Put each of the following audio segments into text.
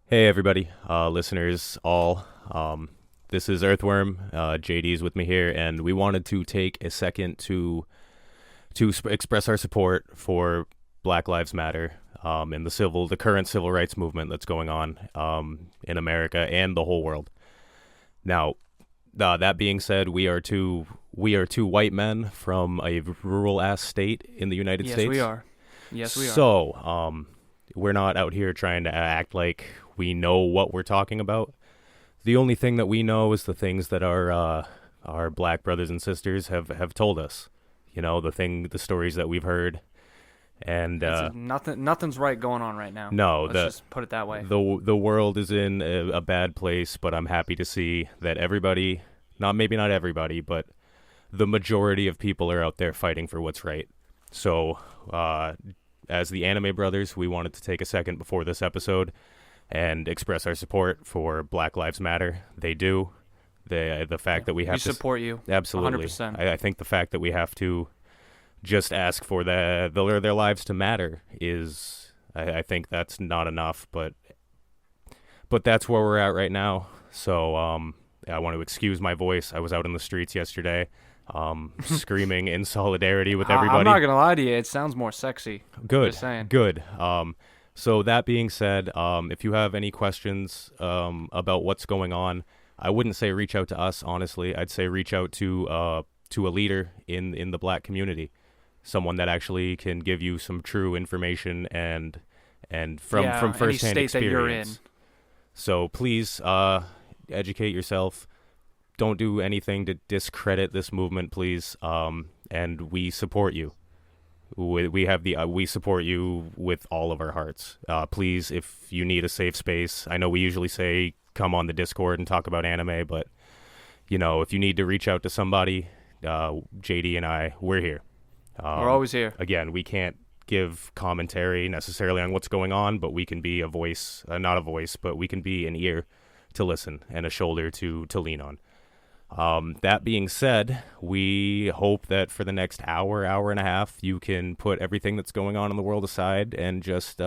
Hey everybody, listeners all. This is Earthworm. JD's with me here, and we wanted to take a second to express our support for Black Lives Matter and the current civil rights movement that's going on in America and the whole world. Now, that being said, we are two white men from a rural ass state in the United States. Yes, we are. Yes, we are. So, we're not out here trying to act like we know what we're talking about. The only thing that we know is the things that our black brothers and sisters have told us. You know, the stories that we've heard, and nothing's right going on right now. No, Let's just put it that way. The world is in a bad place, but I'm happy to see that everybody, maybe not everybody, but the majority of people are out there fighting for what's right. So, as the Anime Brothers, we wanted to take a second before this episode and express our support for Black Lives Matter. They do. The fact that we have to support you. Absolutely. 100%. I think the fact that we have to just ask for their lives to matter is, I think that's not enough, but that's where we're at right now. So I want to excuse my voice. I was out in the streets yesterday screaming in solidarity with everybody. I'm not going to lie to you. It sounds more sexy. Good. Just saying. Good. So that being said, if you have any questions about what's going on, I wouldn't say reach out to us, honestly. I'd say reach out to a leader in the black community, someone that actually can give you some true information and from firsthand experience. That you're in. So please educate yourself. Don't do anything to discredit this movement, please. And we support you. We support you with all of our hearts. Please, if you need a safe space, I know we usually say come on the Discord and talk about anime, but if you need to reach out to somebody, JD and I, we're here. We're always here. Again, we can't give commentary necessarily on what's going on, but we can be a voice, not a voice, but we can be an ear to listen and a shoulder to lean on. That being said, we hope that for the next hour and a half, you can put everything that's going on in the world aside and just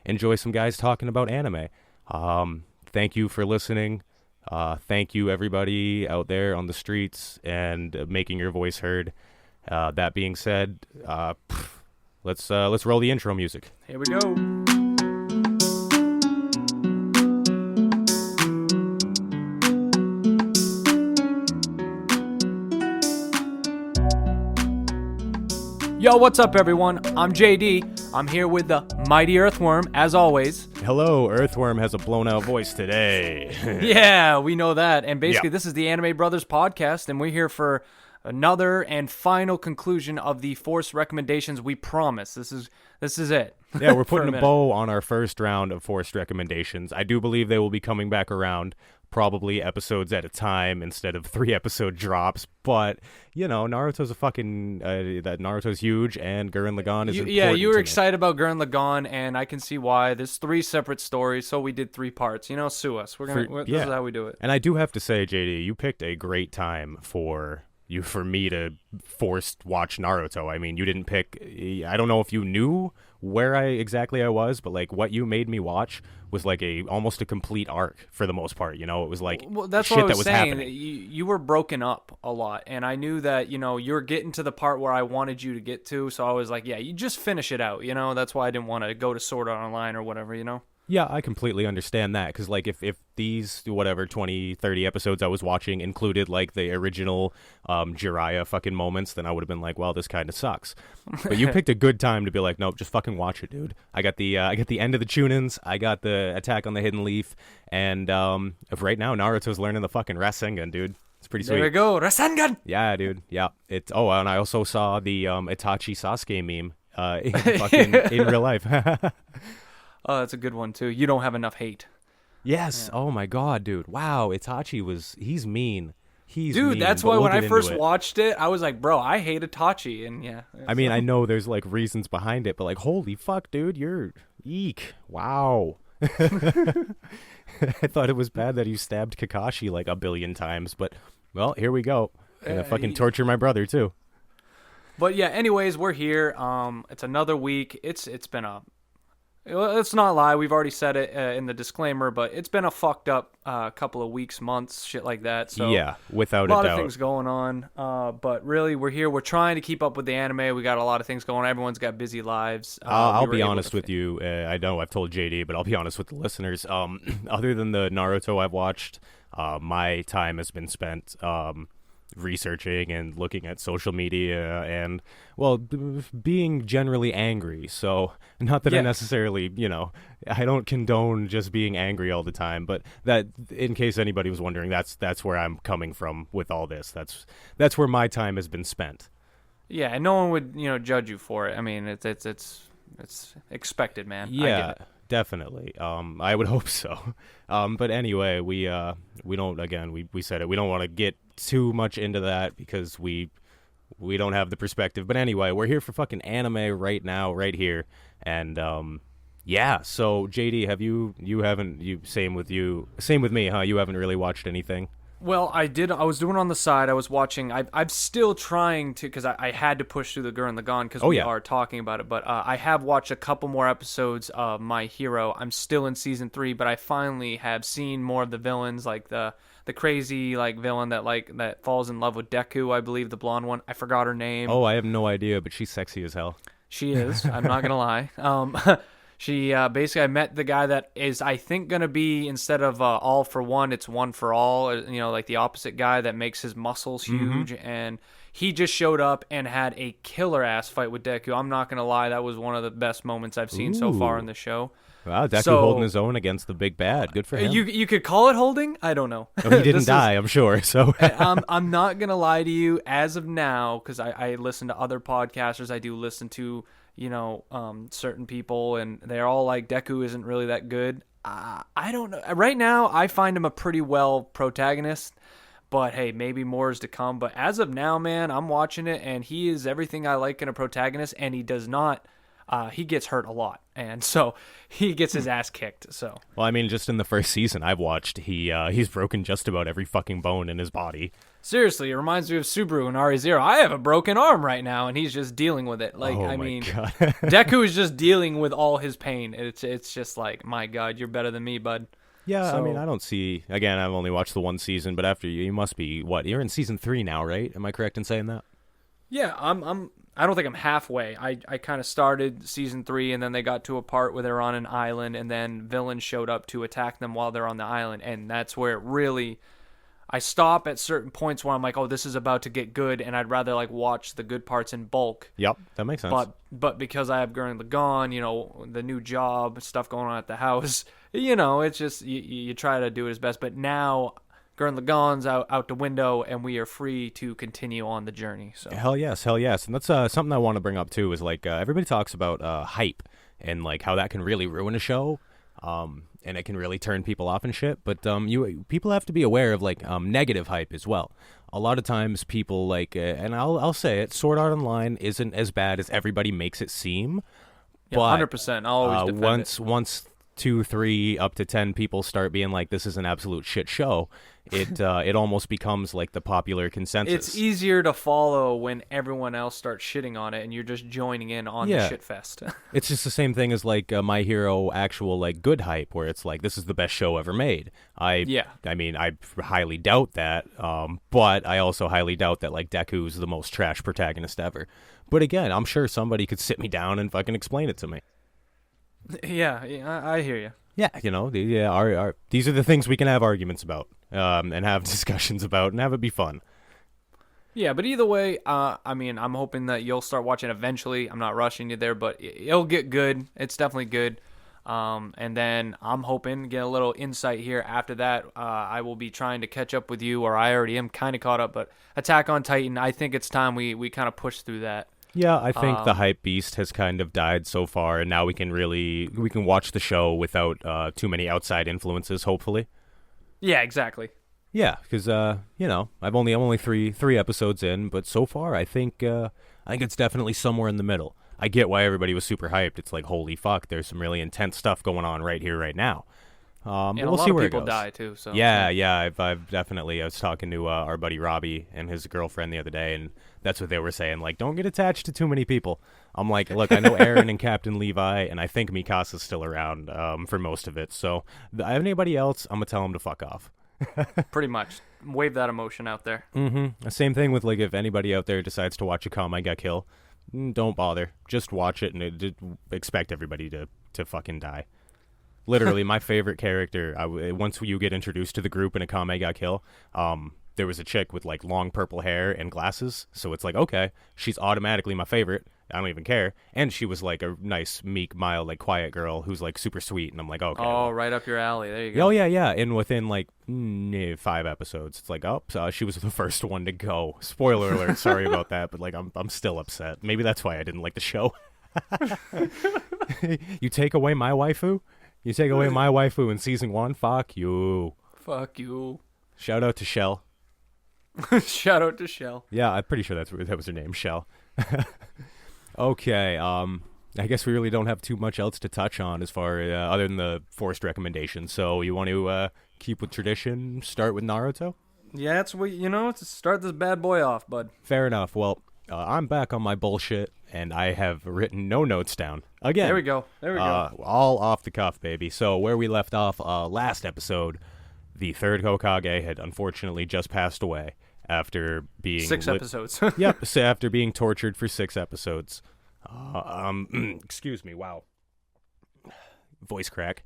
enjoy some guys talking about anime. Thank you for listening. Thank you, everybody out there on the streets and making your voice heard. That being said, let's roll the intro music. Here we go. Yo, what's up, everyone? I'm JD. I'm here with the mighty Earthworm, as always. Hello, Earthworm has a blown-out voice today. Yeah, we know that. And basically, This is the Anime Brothers podcast, and we're here for another and final conclusion of the Force recommendations. We promise. This is it. Yeah, we're putting a bow on our first round of Forced recommendations. I do believe they will be coming back around, probably episodes at a time instead of 3-episode drops. But, Naruto's Naruto's huge, and Gurren Lagann is important. Yeah, you were excited about Gurren Lagann, and I can see why. There's 3 separate stories, so we did 3 parts. Sue us. This is how we do it. And I do have to say, JD, you picked a great time for me to forced watch Naruto. I mean, you didn't pick. I don't know if you knew where I was, but like what you made me watch was like almost a complete arc for the most part. It was like that's shit what I was that was saying. happening. You were broken up a lot, and I knew that you were getting to the part where I wanted you to get to. So I was like, yeah, you just finish it out. That's why I didn't want to go to Sword Art Online or whatever. Yeah, I completely understand that, because like if these 20, 30 episodes I was watching included like the original Jiraiya fucking moments, then I would have been like, well, this kind of sucks. But you picked a good time to be like, nope, just fucking watch it, dude. I got the end of the Chunins, I got the Attack on the Hidden Leaf, and right now Naruto's learning the fucking Rasengan, dude. It's pretty sweet. There we go, Rasengan. Yeah, dude. Yeah. And I also saw the Itachi Sasuke meme in real life. Oh, that's a good one, too. You don't have enough hate. Yes. Yeah. Oh, my God, dude. Wow. He's mean. Dude, that's why when I first watched it, I was like, bro, I hate Itachi. And yeah. I mean, I know there's like reasons behind it, but like, holy fuck, dude, you're eek. Wow. I thought it was bad that you stabbed Kakashi like a billion times, but well, here we go. Gonna fucking torture my brother too. But yeah, anyways, we're here. It's another week. It's been let's not lie. We've already said it in the disclaimer, but it's been a fucked up couple of weeks, months, shit like that. So Yeah, without a doubt. A lot doubt. of things going on. But really, we're here. We're trying to keep up with the anime. We got a lot of things going on. Everyone's got busy lives. I'll be honest with you. I know I've told JD, but I'll be honest with the listeners. Other than the Naruto I've watched, my time has been spent researching and looking at social media and, well, being generally angry. So, not that I necessarily, I don't condone just being angry all the time, but that, in case anybody was wondering, that's where I'm coming from with all this. That's where my time has been spent. Yeah, and no one would, judge you for it. I mean, it's expected, man. Yeah. I get it. Definitely. I would hope so. But anyway, we don't, again, we said it. We don't want to get too much into that because we don't have the perspective. But anyway, we're here for fucking anime right now, right here. And yeah, so JD, same with me, huh? You haven't really watched anything? Well, I did. I was doing on the side. I was watching. I'm still trying to, because I had to push through the Gurren Lagann because we are talking about it. But I have watched a couple more episodes of My Hero. I'm still in season 3, but I finally have seen more of the villains, like the crazy villain that falls in love with Deku. I believe the blonde one. I forgot her name. Oh, I have no idea, but she's sexy as hell. She is. I'm not gonna lie. She basically, I met the guy that is, I think, going to be, instead of all for one, it's one for all, like the opposite guy that makes his muscles huge. And he just showed up and had a killer ass fight with Deku. I'm not going to lie, that was one of the best moments I've seen so far in the show. Wow, Deku holding his own against the big bad. Good for him. You could call it holding? I don't know. Oh, he didn't die, I'm sure. So I'm not going to lie to you as of now, because I listen to other podcasters. I do listen to certain people, and they're all like, Deku isn't really that good. I don't know. Right now, I find him a pretty well protagonist, but hey, maybe more is to come. But as of now, man, I'm watching it, and he is everything I like in a protagonist, and he does not. He gets hurt a lot, and so he gets his ass kicked. So, well, I mean, just in the first season I've watched, he's broken just about every fucking bone in his body. Seriously, it reminds me of Subaru and RE0. I have a broken arm right now, and he's just dealing with it. God. Deku is just dealing with all his pain. It's just like, my God, you're better than me, bud. Yeah, so, I mean, I don't see. Again, I've only watched the one season, but after you must be you're in season 3 now, right? Am I correct in saying that? Yeah, I don't think I'm halfway. I kind of started season 3, and then they got to a part where they're on an island, and then villains showed up to attack them while they're on the island, and that's where it really. I stop at certain points where I'm like, oh, this is about to get good, and I'd rather watch the good parts in bulk. Yep, that makes sense. But because I have Gurren Lagann, the new job, stuff going on at the house, it's just you try to do it as best. But now Gurren Lagann's out the window, and we are free to continue on the journey. So hell yes, and that's something I want to bring up too. Is everybody talks about hype and how that can really ruin a show. And it can really turn people off and shit. But people have to be aware of negative hype as well. A lot of times people and I'll say it, Sword Art Online isn't as bad as everybody makes it seem. Yeah, 100%. I'll always defend it. Once 2, 3, up to 10 people start being like, this is an absolute shit show, it almost becomes the popular consensus. It's easier to follow when everyone else starts shitting on it and you're just joining in on the shit fest. It's just the same thing as My Hero actual good hype, where it's this is the best show ever made. I mean, I highly doubt that, but I also highly doubt that Deku's the most trash protagonist ever. But again, I'm sure somebody could sit me down and fucking explain it to me. Yeah, I hear you. Yeah, these are the things we can have arguments about, and have discussions about, and have it be fun. Yeah, but either way, I mean, I'm hoping that you'll start watching eventually. I'm not rushing you there, but it'll get good. It's definitely good. And then I'm hoping to get a little insight here. After that, I will be trying to catch up with you, or I already am kind of caught up. But Attack on Titan, I think it's time we kind of push through that. Yeah, I think the hype beast has kind of died so far, and now we can watch the show without too many outside influences, hopefully. Yeah, exactly. Yeah, because I'm only three episodes in, but so far I think it's definitely somewhere in the middle. I get why everybody was super hyped. It's holy fuck, there's some really intense stuff going on right here, right now. And a we'll lot see of where it people goes. die too. So Yeah. I've definitely. I was talking to our buddy Robbie and his girlfriend the other day, and that's what they were saying. Like, don't get attached to too many people. I'm like, look, I know Aaron and Captain Levi, and I think Mikasa's still around for most of it. So, anybody else, I'm gonna tell them to fuck off. pretty much wave that emotion out there. Mm-hmm. Same thing with like if anybody out there decides to watch a Kame ga Kill, don't bother. Just watch it and expect everybody to fucking die. Literally, my favorite character. Once you get introduced to the group in a Kame ga Kill, there was a chick with like long purple hair and glasses. So it's like, okay, she's automatically my favorite. I don't even care. And she was like a nice, meek, mild, like quiet girl who's like super sweet. And I'm like, okay. Oh, right up your alley. There you go. Oh yeah. And within like 5 episodes, it's like, oh, so she was the first one to go. Spoiler alert. Sorry about that, but like I'm still upset. Maybe that's why I didn't like the show. You take away my waifu? You take away my waifu in season 1? Fuck you. Fuck you. Shout out to Shell. Shout out to Shell. Yeah, I'm pretty sure that was her name, Shell. Okay, I guess we really don't have too much else to touch on as far other than the forced recommendations. So you want to keep with tradition, start with Naruto? Yeah, that's what to start this bad boy off, bud. Fair enough. Well, I'm back on my bullshit, and I have written no notes down. Again. There we go. All off the cuff, baby. So where we left off last episode, the third Hokage had unfortunately just passed away after being 6 episodes. Yep, so after being tortured for 6 episodes. Excuse me, wow. Voice crack.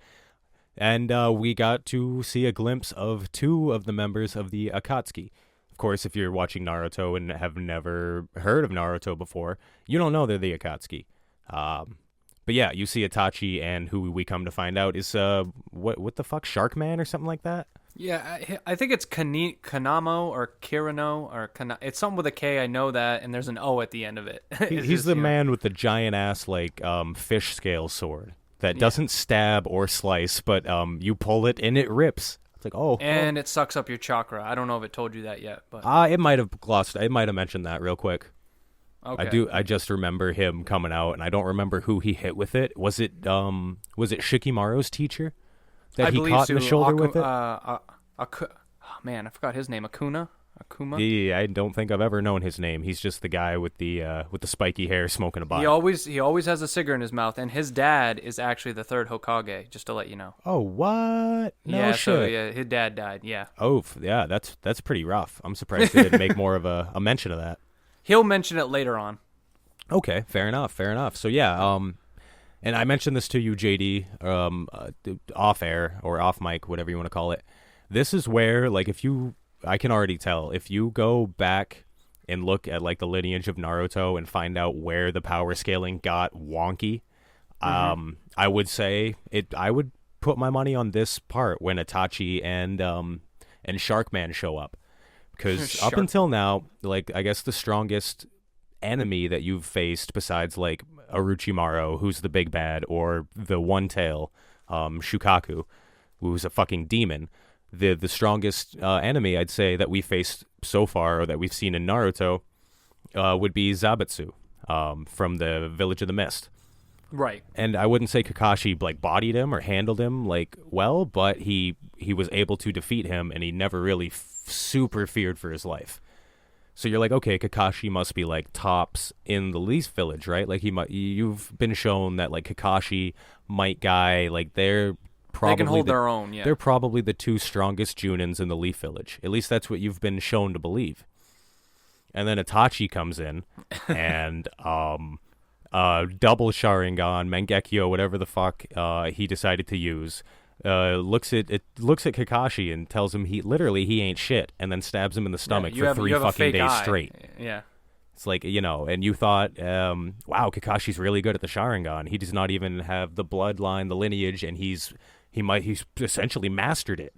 And we got to see a glimpse of 2 of the members of the Akatsuki. Of course, if you're watching Naruto and have never heard of Naruto before, you don't know they're the Akatsuki. But yeah, you see Itachi, and who we come to find out is, what the fuck, Sharkman or something like that? Yeah, I think it's Kanamo or Kirano or it's something with a K. I know that, and there's an O at the end of it. He's the man with the giant ass like fish scale sword that doesn't stab or slice, but you pull it and it rips. It's like and it sucks up your chakra. I don't know if it told you that yet, but it might have glossed. It might have mentioned that real quick. Okay. I just remember him coming out, and I don't remember who he hit with it. Was it Shikimaru's teacher that he caught in the shoulder with it? Man, I forgot his name. Akuma. Yeah, I don't think I've ever known his name. He's just the guy with the spiky hair smoking a bot. He always has a cigarette in his mouth, and his dad is actually the 3rd Hokage. Just to let you know. Oh, what? No yeah, shit. So yeah, his dad died. Yeah. Oh, yeah, that's pretty rough. I'm surprised they didn't make more of a mention of that. He'll mention it later on. Okay, fair enough. So yeah, and I mentioned this to you, JD, off air or off mic, whatever you want to call it. This is where, like, I can already tell, if you go back and look at like the lineage of Naruto and find out where the power scaling got wonky, I would say I would put my money on this part when Itachi and Sharkman show up. Because up until now, like, I guess the strongest enemy that you've faced besides, like, Orochimaru, who's the big bad, or the one-tail Shukaku, who's a fucking demon, the strongest enemy, I'd say, that we faced so far, or that we've seen in Naruto, would be Zabatsu from the Village of the Mist. Right. And I wouldn't say Kakashi, like, bodied him or handled him, like, well, but he was able to defeat him, and he never really super feared for his life. So you're like, okay, Kakashi must be like tops in the Leaf Village, right? Like you've been shown that like Kakashi, Might Guy, like they can hold their own. Yeah, they're probably the 2 strongest Junins in the Leaf Village. At least that's what you've been shown to believe. And then Itachi comes in and double Sharingan, Mangekyo, whatever the fuck he decided to use. Looks at Kakashi and tells him he ain't shit, and then stabs him in the stomach for 3 fucking days straight. Yeah, it's like, and you thought, wow, Kakashi's really good at the Sharingan. He does not even have the bloodline, the lineage, and he's essentially mastered it.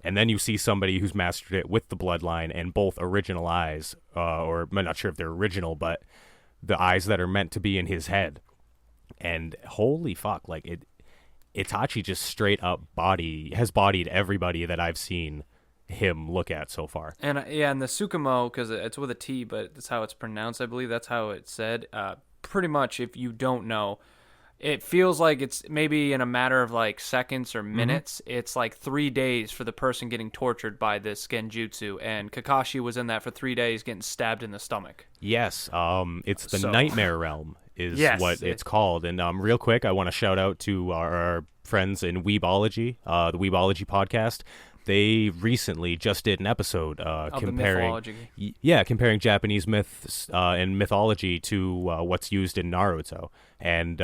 And then you see somebody who's mastered it with the bloodline and both original eyes, or I'm not sure if they're original, but the eyes that are meant to be in his head. And holy fuck, like Itachi just straight up has bodied everybody that I've seen him look at so far. And and the Sukumo, because it's with a T, but that's how it's pronounced. I believe that's how it's said. Pretty much, if you don't know, It feels like it's maybe in a matter of like seconds or minutes. It's like 3 days for the person getting tortured by this genjutsu, and Kakashi was in that for 3 days getting stabbed in the stomach. Yes, it's the So- Nightmare Realm is Yes. what it's called. And real quick, I want to shout out to our friends in Weebology, the Weebology podcast. They recently just did an episode Of the comparing, mythology. comparing Japanese myths and mythology to what's used in Naruto, and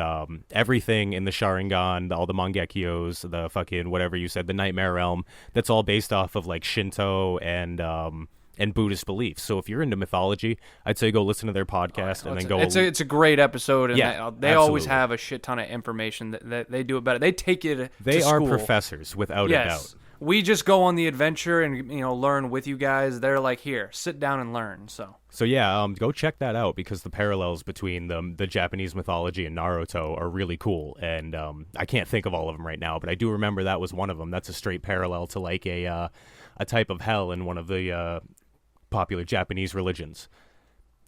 everything in the Sharingan, all the Mangekyos, the fucking whatever you said, the Nightmare Realm. That's all based off of like Shinto and Buddhist beliefs. So if you're into mythology, I'd say go listen to their podcast and then go. It's a great episode, and Yeah, they always absolutely. have a shit ton of information that they do it better. They take it. They to are school. professors without a Yes. doubt. We just go on the adventure and learn with you guys. They're like, here, sit down and learn. So yeah, go check that out because the parallels between the Japanese mythology and Naruto are really cool. And I can't think of all of them right now, but I do remember that was one of them. That's a straight parallel to like a type of hell in one of the popular Japanese religions,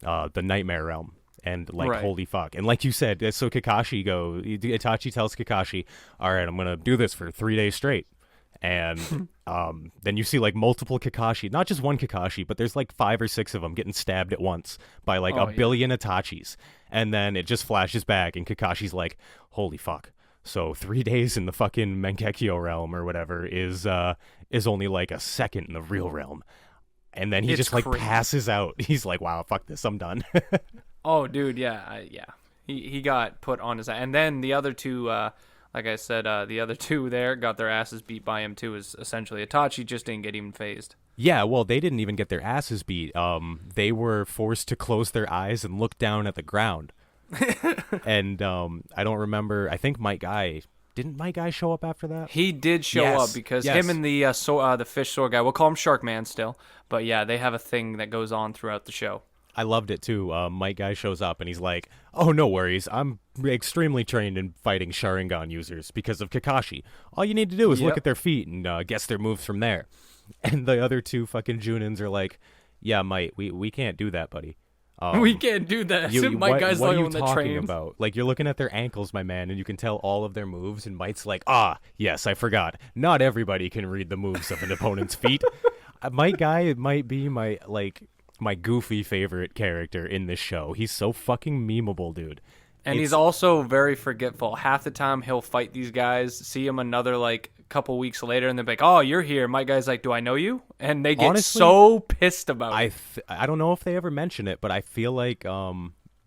the Nightmare Realm. And like, Right. holy fuck. And like you said, so Itachi tells Kakashi, all right, I'm going to do this for 3 days straight. And then you see like multiple Kakashi, not just one Kakashi, but there's like 5 or 6 of them getting stabbed at once by like a billion Itachis. And then it just flashes back and Kakashi's like, holy fuck. So 3 days in the fucking Menkekyo realm or whatever is only like a second in the real realm. And then he It's just like crazy. passes out. He's like, wow, fuck this, I'm done. Oh, dude, yeah. He got put on his, and then the other two, like I said, the other two there got their asses beat by him too. Is essentially Itachi just didn't get even phased. Yeah, well, they didn't even get their asses beat. They were forced to close their eyes and look down at the ground. And I don't remember. I think didn't Mike Guy show up after that? He did show Yes, up because yes. him and the fish sword guy, we'll call him Shark Man still, but yeah, they have a thing that goes on throughout the show. I loved it too. Mike Guy shows up and he's like, "Oh, no worries. I'm extremely trained in fighting Sharingan users because of Kakashi. All you need to do is look Yep. at their feet and guess their moves from there." And the other two fucking Junins are like, "Yeah, Mike, we can't do that, buddy. We can't do that. My guy's what the are you one that talking trains. about? Like, you're looking at their ankles, my man, and you can tell all of their moves. And Mike's like, yes, I forgot. Not everybody can read the moves of an opponent's feet. Mike Guy might be my goofy favorite character in this show. He's so fucking memeable, dude. And he's also very forgetful. Half the time he'll fight these guys, see him another like couple weeks later, and they're like, "Oh, you're here." My guy's like, "Do I know you?" And they get Honestly, so pissed about it. I don't know if they ever mention it, but I feel like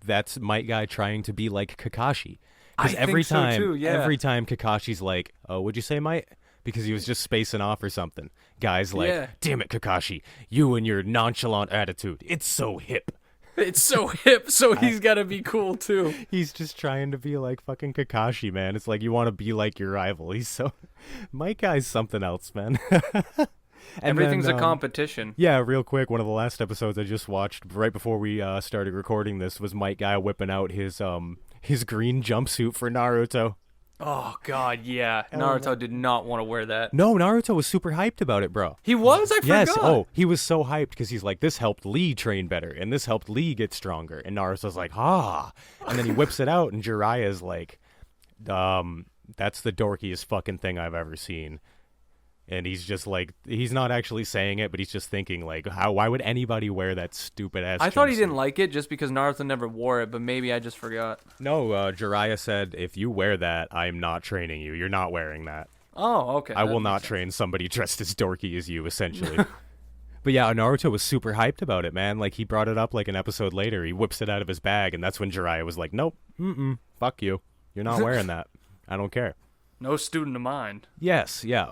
that's Mike Guy trying to be like Kakashi. Because I think so, too, yeah. every time Kakashi's like, "Oh, would you say Mike?" Because he was just spacing off or something. Guy's like, Yeah. "Damn it, Kakashi, you and your nonchalant attitude. It's so hip." It's so hip, so he's got to be cool too. He's just trying to be like fucking Kakashi, man. It's like you want to be like your rival. He's so Mike Guy's something else, man. And Everything's then, a competition. Yeah, real quick, one of the last episodes I just watched right before we started recording this was Mike Guy whipping out his green jumpsuit for Naruto. Oh God, yeah. Naruto did not want to wear that. No, Naruto was super hyped about it, bro. He was. I Yes. forgot. Oh, he was so hyped because he's like, this helped Lee train better, and this helped Lee get stronger. And Naruto's like, and then he whips it out, and Jiraiya's like, that's the dorkiest fucking thing I've ever seen. And he's just like, he's not actually saying it, but he's just thinking like, why would anybody wear that stupid ass? I thought he jumpsuit? didn't like it just because Naruto never wore it, but maybe I just forgot. No, Jiraiya said, if you wear that, I'm not training you. You're not wearing that. Oh, okay. I that will makes not sense. train somebody dressed as dorky as you, essentially. But yeah, Naruto was super hyped about it, man. Like, he brought it up like an episode later. He whips it out of his bag, and that's when Jiraiya was like, nope, fuck you. You're not wearing that. I don't care. No student of mine. Yes, yeah,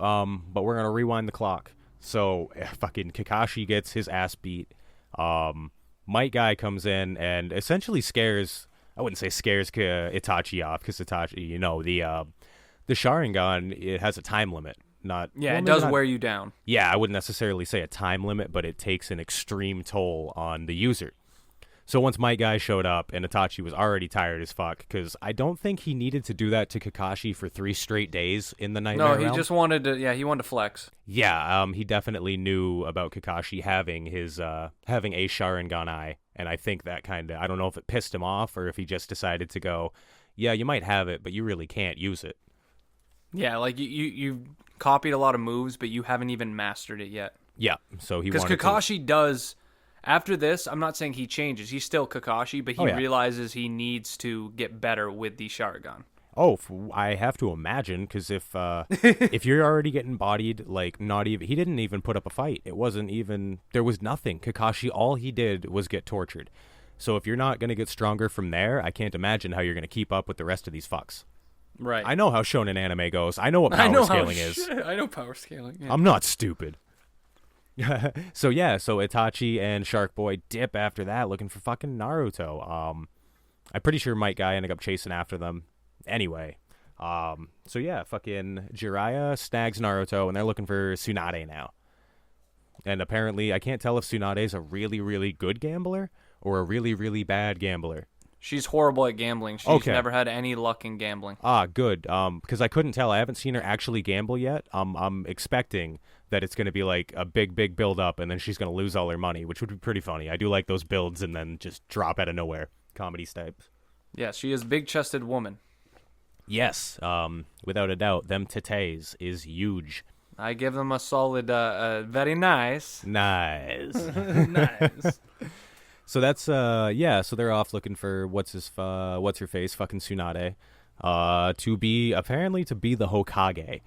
but we're gonna rewind the clock. So, fucking Kakashi gets his ass beat. Might Guy comes in and essentially scares, I wouldn't say scares Itachi off, because Itachi, the Sharingan, it has a time limit. Not Yeah, well, it maybe does not- wear you down. Yeah, I wouldn't necessarily say a time limit, but it takes an extreme toll on the user. So once my guy showed up, and Itachi was already tired as fuck, because I don't think he needed to do that to Kakashi for 3 straight days in the Nightmare No, he Realm. just wanted to. Yeah, he wanted to flex. Yeah, he definitely knew about Kakashi having his having a Sharingan eye, and I think that kind of, I don't know if it pissed him off or if he just decided to go, yeah, you might have it, but you really can't use it. Yeah, like you copied a lot of moves, but you haven't even mastered it yet. Yeah, so he Because wanted Kakashi does. After this, I'm not saying he changes. He's still Kakashi, but he realizes he needs to get better with the Sharingan. Oh, I have to imagine, because if you're already getting bodied, like, not even, he didn't even put up a fight. It wasn't even, there was nothing. Kakashi, all he did was get tortured. So if you're not going to get stronger from there, I can't imagine how you're going to keep up with the rest of these fucks. Right. I know how shonen anime goes. I know what power scaling is. I know power scaling. Yeah. I'm not stupid. So Itachi and Shark Boy dip after that, looking for fucking Naruto. I'm pretty sure Might Guy ended up chasing after them. Anyway, fucking Jiraiya snags Naruto, and they're looking for Tsunade now. And apparently, I can't tell if Tsunade's a really, really good gambler or a really, really bad gambler. She's horrible at gambling. She's never had any luck in gambling. Ah, good. Because I couldn't tell. I haven't seen her actually gamble yet. I'm expecting that it's going to be like a big, big build up, and then she's going to lose all her money, which would be pretty funny. I do like those builds and then just drop out of nowhere. Comedy types. Yeah, she is a big-chested woman. Yes, without a doubt, them titties is huge. I give them a solid, very nice. Nice. Nice. So that's so they're off looking for what's her face, fucking Tsunade, to be the Hokage.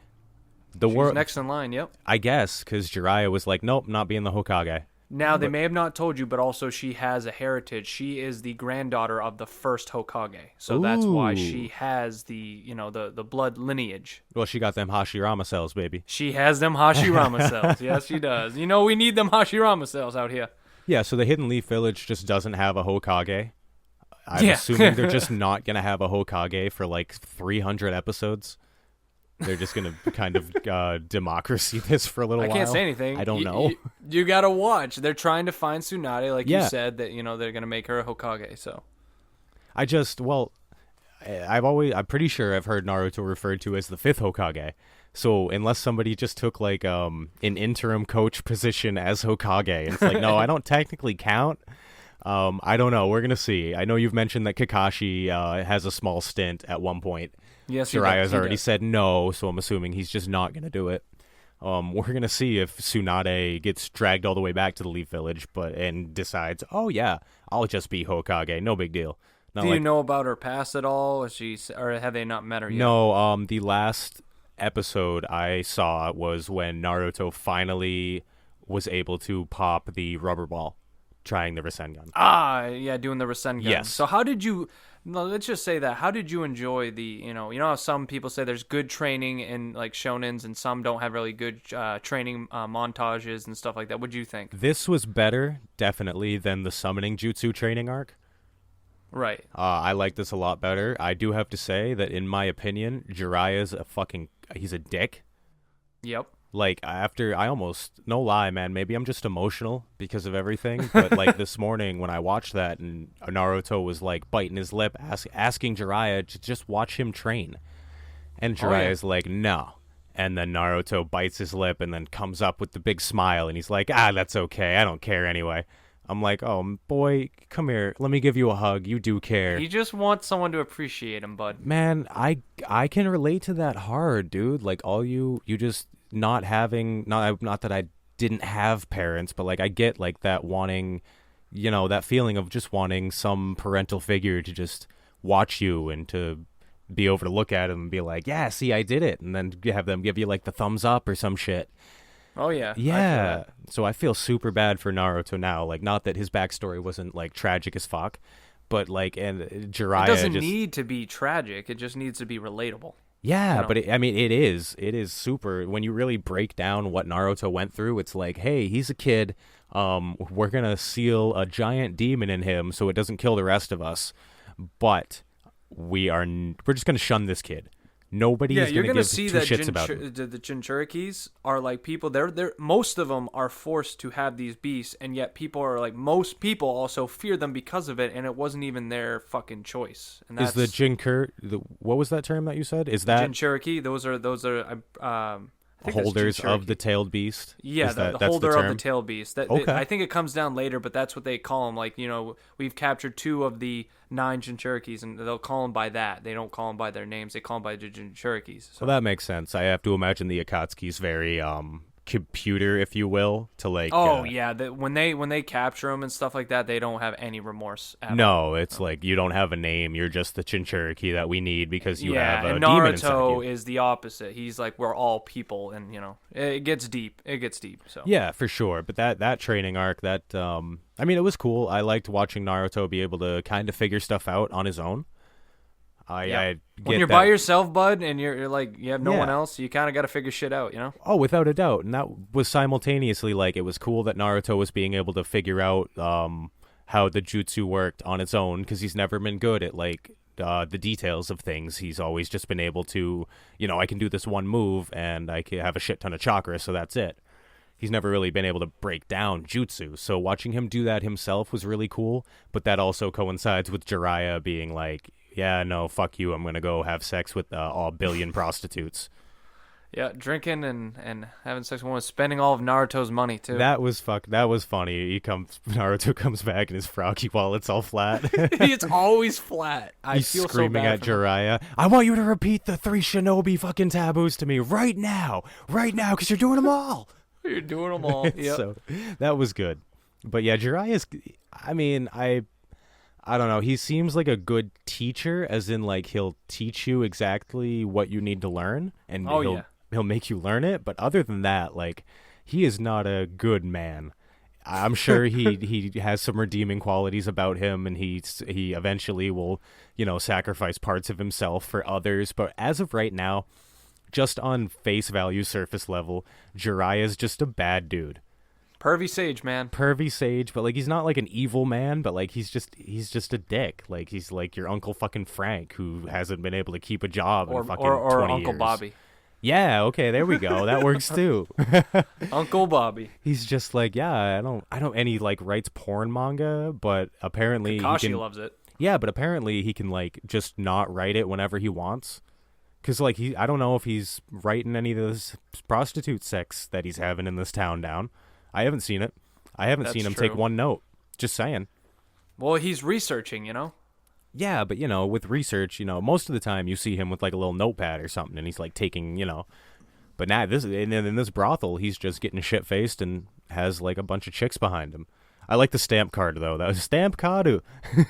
She's next in line. Yep. I guess because Jiraiya was like, nope, not being the Hokage. Now, they may have not told you, but also she has a heritage. She is the granddaughter of the first Hokage. So that's why she has the blood lineage. Well, she got them Hashirama cells, baby. She has them Hashirama cells. Yes, she does. We need them Hashirama cells out here. Yeah, so the Hidden Leaf Village just doesn't have a Hokage. I'm assuming they're just not going to have a Hokage for like 300 episodes. They're just going to kind of democracy this for a little while. I can't say anything. I don't know. You got to watch. They're trying to find Tsunade, like you said, that they're going to make her a Hokage. So I'm pretty sure I've heard Naruto referred to as the fifth Hokage. So unless somebody just took like an interim coach position as Hokage, and it's like, no, I don't technically count. I don't know. We're going to see. I know you've mentioned that Kakashi has a small stint at one point. Yes, Jiraiya's already said no, so I'm assuming he's just not going to do it. We're going to see if Tsunade gets dragged all the way back to the Leaf Village and decides, oh yeah, I'll just be Hokage. No big deal. Do you know about her past at all? Or have they not met her yet? No, the last episode I saw was when Naruto finally was able to pop the rubber ball, trying the Rasengan. Ah, yeah, doing the Rasengan. Yes. So how did you... No, let's just say that. How did you enjoy the, you know how some people say there's good training in like shonens and some don't have really good training montages and stuff like that. What do you think? This was better, definitely, than the summoning jutsu training arc. Right. I like this a lot better. I do have to say that in my opinion, Jiraiya's he's a dick. Yep. Like, I almost, no lie, man, maybe I'm just emotional because of everything, but, like, this morning when I watched that and Naruto was, like, biting his lip, asking Jiraiya to just watch him train. And Jiraiya's like, no. And then Naruto bites his lip and then comes up with the big smile, and he's like, that's okay, I don't care anyway. I'm like, oh, boy, come here, let me give you a hug, you do care. He just wants someone to appreciate him, bud. Man, I can relate to that hard, dude. Like, all you just... not that I didn't have parents, but like I get like that wanting, that feeling of just wanting some parental figure to just watch you and to be over to look at them and be like, yeah, see, I did it, and then have them give you like the thumbs up or some shit. Oh yeah. Yeah. So I feel super bad for Naruto now. Like, not that his backstory wasn't like tragic as fuck, but like, and Jiraiya it doesn't need to be tragic. It just needs to be relatable. Yeah, but it is super. When you really break down what Naruto went through, it's like, hey, he's a kid. We're going to seal a giant demon in him so it doesn't kill the rest of us. But we're just going to shun this kid. Nobody is going to give two shits about him. The Jinchurikis are like people. They're most of them are forced to have these beasts, and yet people are like, most people also fear them because of it, and it wasn't even their fucking choice. And that's, is the what was that term that you said? Is that Jinchuriki? Those are I holders of the tailed beast. Yeah, the that's holder the of term? the tailed beast. Okay. I think it comes down later, but that's what they call them. Like, we've captured 2 of the 9 Jinchurikis, and they'll call them by that. They don't call them by their names. They call them by the Jinchurikis. So. Well, that makes sense. I have to imagine the Akatsuki's very computer, if you will, to like. Oh yeah, when they capture them and stuff like that, they don't have any remorse at all. No, it's like you don't have a name. You're just the Jinchuriki that we need because you have a and demon inside Naruto you. is the opposite. He's like, we're all people, and it gets deep. So Yeah, for sure. But that training arc, that I mean, it was cool. I liked watching Naruto be able to kind of figure stuff out on his own. I get when you're that. by yourself, bud, and you're like you have no one else, you kind of got to figure shit out, Oh, without a doubt. And that was simultaneously like it was cool that Naruto was being able to figure out how the jutsu worked on its own because he's never been good at like the details of things. He's always just been able to, I can do this one move and I can have a shit ton of chakra, so that's it. He's never really been able to break down jutsu. So watching him do that himself was really cool, but that also coincides with Jiraiya being like, yeah, no, fuck you. I'm going to go have sex with all billion prostitutes. Yeah, drinking and having sex with women, spending all of Naruto's money too. That was funny. Naruto comes back and his froggy wallet's all flat. It's always flat. He's screaming at Jiraiya, I want you to repeat the 3 shinobi fucking taboos to me right now, because you're doing them all. You're doing them all. Yep. So that was good. But yeah, Jiraiya's, I mean, I don't know. He seems like a good teacher, as in like he'll teach you exactly what you need to learn, and he'll make you learn it. But other than that, like he is not a good man. I'm sure he has some redeeming qualities about him, and he eventually will sacrifice parts of himself for others. But as of right now, just on face value, surface level, Jiraiya's just a bad dude. Pervy Sage, man. Pervy Sage, but like he's not like an evil man, but like he's just a dick. Like he's like your Uncle fucking Frank who hasn't been able to keep a job in fucking 20 Uncle years. Bobby. Yeah, okay, there we go. That works too. Uncle Bobby. He's just like, yeah, I don't any like writes porn manga, but apparently Kakashi loves it. Yeah, but apparently he can like just not write it whenever he wants. Cause like I don't know if he's writing any of this prostitute sex that he's having in this town down. I haven't seen it. I haven't seen him take one note. Just saying. Well, he's researching, Yeah, but with research, most of the time you see him with like a little notepad or something, and he's like taking, But now in this brothel, he's just getting shit faced and has like a bunch of chicks behind him. I like the stamp card though. That was stamp card.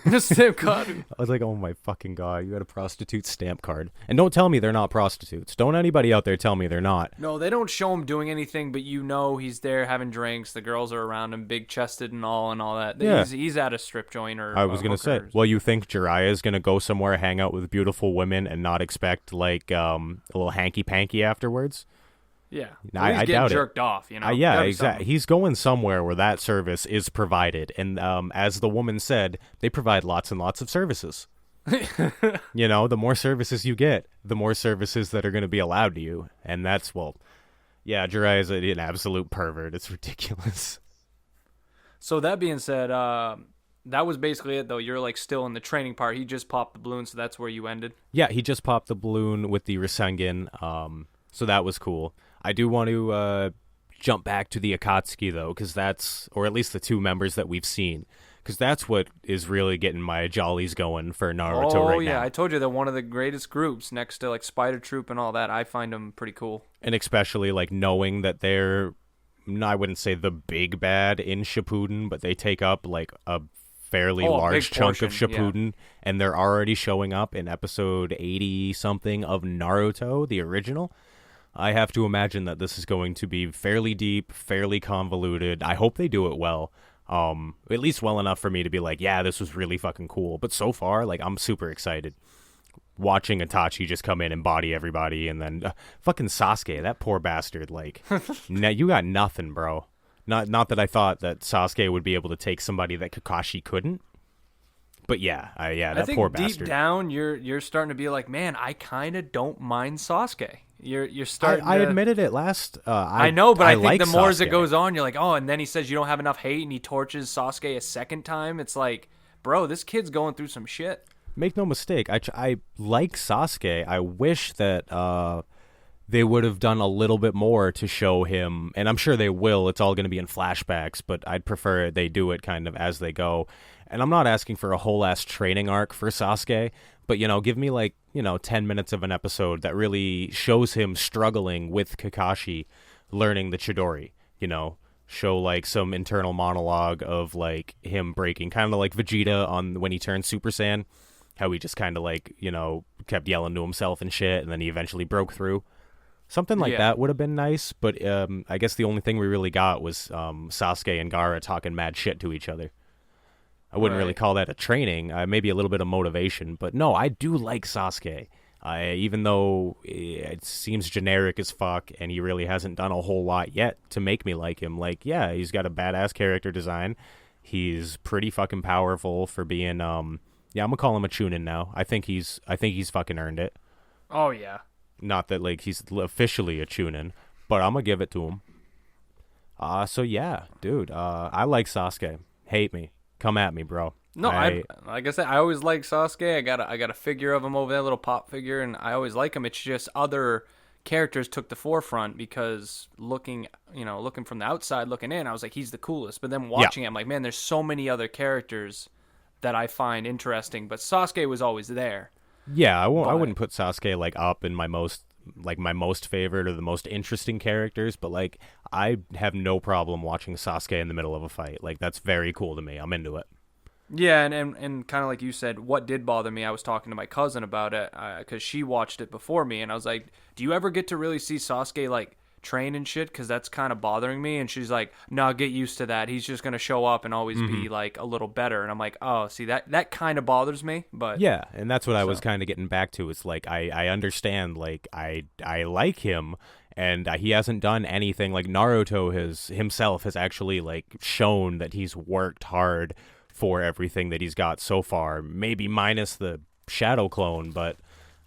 The stamp card. I was like, oh my fucking god, you got a prostitute stamp card. And don't tell me they're not prostitutes. Don't anybody out there tell me they're not. No, they don't show him doing anything, but he's there having drinks. The girls are around him, big chested and all that. Yeah. He's at a strip joint or. I was gonna say, well, you think Jiraiya is gonna go somewhere, hang out with beautiful women, and not expect like a little hanky panky afterwards? Yeah, I doubt jerked off. Yeah, exactly. He's going somewhere where that service is provided, and as the woman said, they provide lots and lots of services. The more services you get, the more services that are going to be allowed to you, and that's Jiraiya is an absolute pervert. It's ridiculous. So that being said, that was basically it, though. You're like still in the training part. He just popped the balloon, so that's where you ended. Yeah, he just popped the balloon with the Rasengan. So that was cool. I do want to jump back to the Akatsuki, though, because or at least the 2 members that we've seen, because that's what is really getting my jollies going for Naruto right now. Oh, yeah, I told you they're one of the greatest groups next to, like, Spider Troop and all that. I find them pretty cool. And especially, like, knowing that they're, I wouldn't say the big bad in Shippuden, but they take up, like, a fairly large chunk of Shippuden, and they're already showing up in episode 80-something of Naruto, the original. I have to imagine that this is going to be fairly deep, fairly convoluted. I hope they do it well. At least well enough for me to be like, yeah, this was really fucking cool. But so far, like, I'm super excited. Watching Itachi just come in and body everybody, and then fucking Sasuke, that poor bastard, like, you got nothing, bro. Not that I thought that Sasuke would be able to take somebody that Kakashi couldn't. But yeah, that poor bastard. I think deep down, you're starting to be like, man, I kind of don't mind Sasuke. You're starting. I admitted it last. I know, but I think the more Sasuke. as it goes on, you're like, oh, and then he says you don't have enough hate, and he torches Sasuke a second time. It's like, bro, this kid's going through some shit. Make no mistake, I like Sasuke. I wish that they would have done a little bit more to show him, and I'm sure they will. It's all going to be in flashbacks, but I'd prefer they do it kind of as they go. And I'm not asking for a whole ass training arc for Sasuke, but give me like 10 minutes of an episode that really shows him struggling with Kakashi learning the Chidori. Show like some internal monologue of like him breaking, kind of like Vegeta on when he turned Super Saiyan, how he just kind of like kept yelling to himself and shit, and then he eventually broke through. Something like that would have been nice, but I guess the only thing we really got was Sasuke and Gaara talking mad shit to each other. I wouldn't really call that a training, maybe a little bit of motivation, but no, I do like Sasuke. Even though it seems generic as fuck and he really hasn't done a whole lot yet to make me like him. Like, yeah, he's got a badass character design. He's pretty fucking powerful for being, I'm gonna call him a Chunin now. I think he's fucking earned it. Oh, yeah. Not that, like, he's officially a Chunin, but I'm gonna give it to him. So yeah, dude, I like Sasuke. Hate me. Come at me, bro. No, like I said, I always like Sasuke. I got a figure of him over there, a little pop figure, and I always like him. It's just other characters took the forefront because looking from the outside looking in, I was like, he's the coolest. But then watching it, I'm like, man, there's so many other characters that I find interesting. But Sasuke was always there. Yeah, I wouldn't put Sasuke like up in my most favorite or the most interesting characters, but like I have no problem watching Sasuke in the middle of a fight. Like that's very cool to me. I'm into it. Yeah, and kind of like you said, what did bother me, I was talking to my cousin about it because she watched it before me, and I was like, do you ever get to really see Sasuke like train and shit? Because that's kind of bothering me. And she's like, no, get used to that. He's just going to show up and always be like a little better. And I'm like, oh, see, that kind of bothers me. But yeah, and that's what I was kind of getting back to. It's like I understand, like I like him, and he hasn't done anything. Like Naruto himself has actually like shown that he's worked hard for everything that he's got so far, maybe minus the shadow clone, but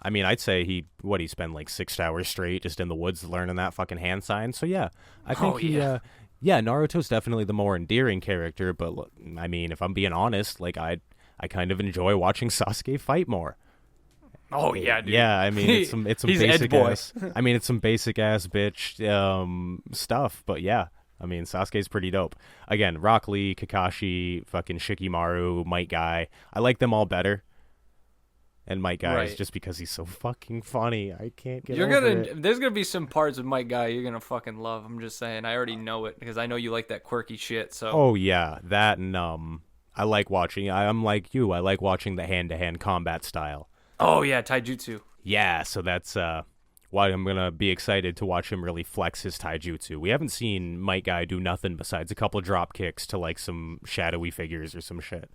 I mean, I'd say he spent like 6 hours straight just in the woods learning that fucking hand sign. So yeah, I think Naruto's definitely the more endearing character, but I mean, if I'm being honest, like I kind of enjoy watching Sasuke fight more. Oh yeah, dude. Yeah, I mean, it's some basic ass. I mean, it's some basic ass bitch stuff, but yeah. I mean, Sasuke's pretty dope. Again, Rock Lee, Kakashi, fucking Shikamaru, Might Guy. I like them all better. And Might Guy is just because he's so fucking funny. I can't get over it. There's gonna be some parts of Might Guy you're gonna fucking love. I'm just saying. I already know it because I know you like that quirky shit. So. Oh yeah, that and I like watching. I'm like you. I like watching the hand-to-hand combat style. Oh yeah, taijutsu. Yeah, so that's why I'm going to be excited to watch him really flex his taijutsu. We haven't seen Might Guy do nothing besides a couple drop kicks to like some shadowy figures or some shit.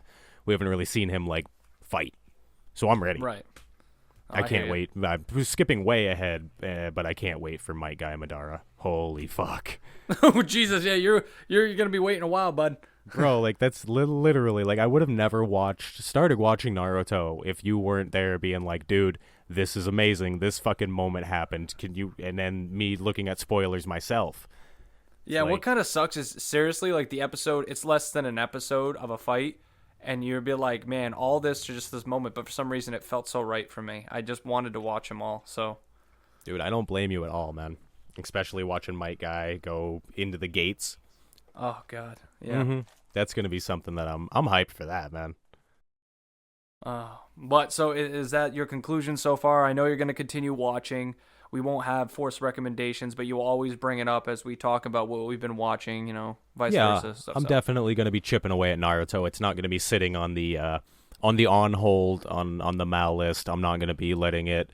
We haven't really seen him like fight. So I'm ready. Right. I can't wait. I'm skipping way ahead, but I can't wait for Might Guy Madara. Holy fuck. Oh Jesus, yeah, you're going to be waiting a while, bud. Bro, like that's literally like I would have never started watching Naruto if you weren't there being like, dude, this is amazing. This fucking moment happened. Can you? And then me looking at spoilers myself. Yeah, what kind of sucks is seriously like the episode. It's less than an episode of a fight, and you'd be like, man, all this to just this moment. But for some reason, it felt so right for me. I just wanted to watch them all. So, dude, I don't blame you at all, man. Especially watching Might Guy go into the gates. Oh God, yeah. That's gonna be something that I'm hyped for that, man. But so is that your conclusion so far? I know you're going to continue watching. We won't have forced recommendations, but you will always bring it up as we talk about what we've been watching, vice versa. Stuff, I'm definitely going to be chipping away at Naruto. It's not going to be sitting on the on hold on the Mal list. I'm not going to be letting it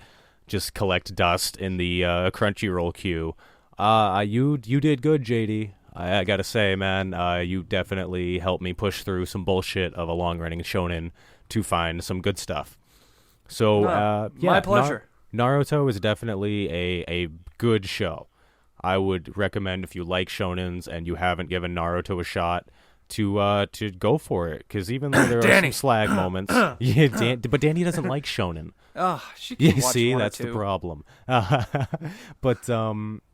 just collect dust in the Crunchyroll queue. You did good, JD. I got to say, man, you definitely helped me push through some bullshit of a long-running shonen to find some good stuff. So, my pleasure. Naruto is definitely a good show. I would recommend if you like shonens and you haven't given Naruto a shot to go for it. Because even though there are some slag moments, but Danny doesn't like shonen. She can watch see, one that's or two. the problem. But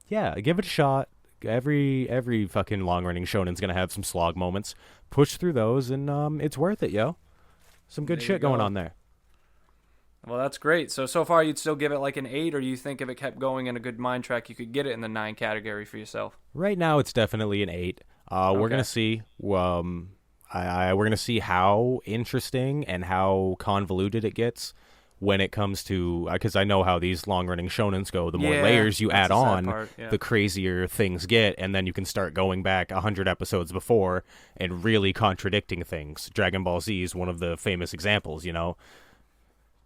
yeah, give it a shot. Every fucking long-running shonen's gonna have some slog moments. Push through those, and it's worth it, yo. Some good shit going on there. Well, that's great. So far you'd still give it like an 8, or do you think if it kept going in a good mind track, you could get it in the 9 category for yourself? Right now, it's definitely an 8. We're Okay. gonna see. We're gonna see how interesting and how convoluted it gets when it comes to, because I know how these long-running shonens go. The more Yeah, layers you that's add the sad on, part, yeah. the crazier things get, and then you can start going back 100 episodes before and really contradicting things. Dragon Ball Z is one of the famous examples. There's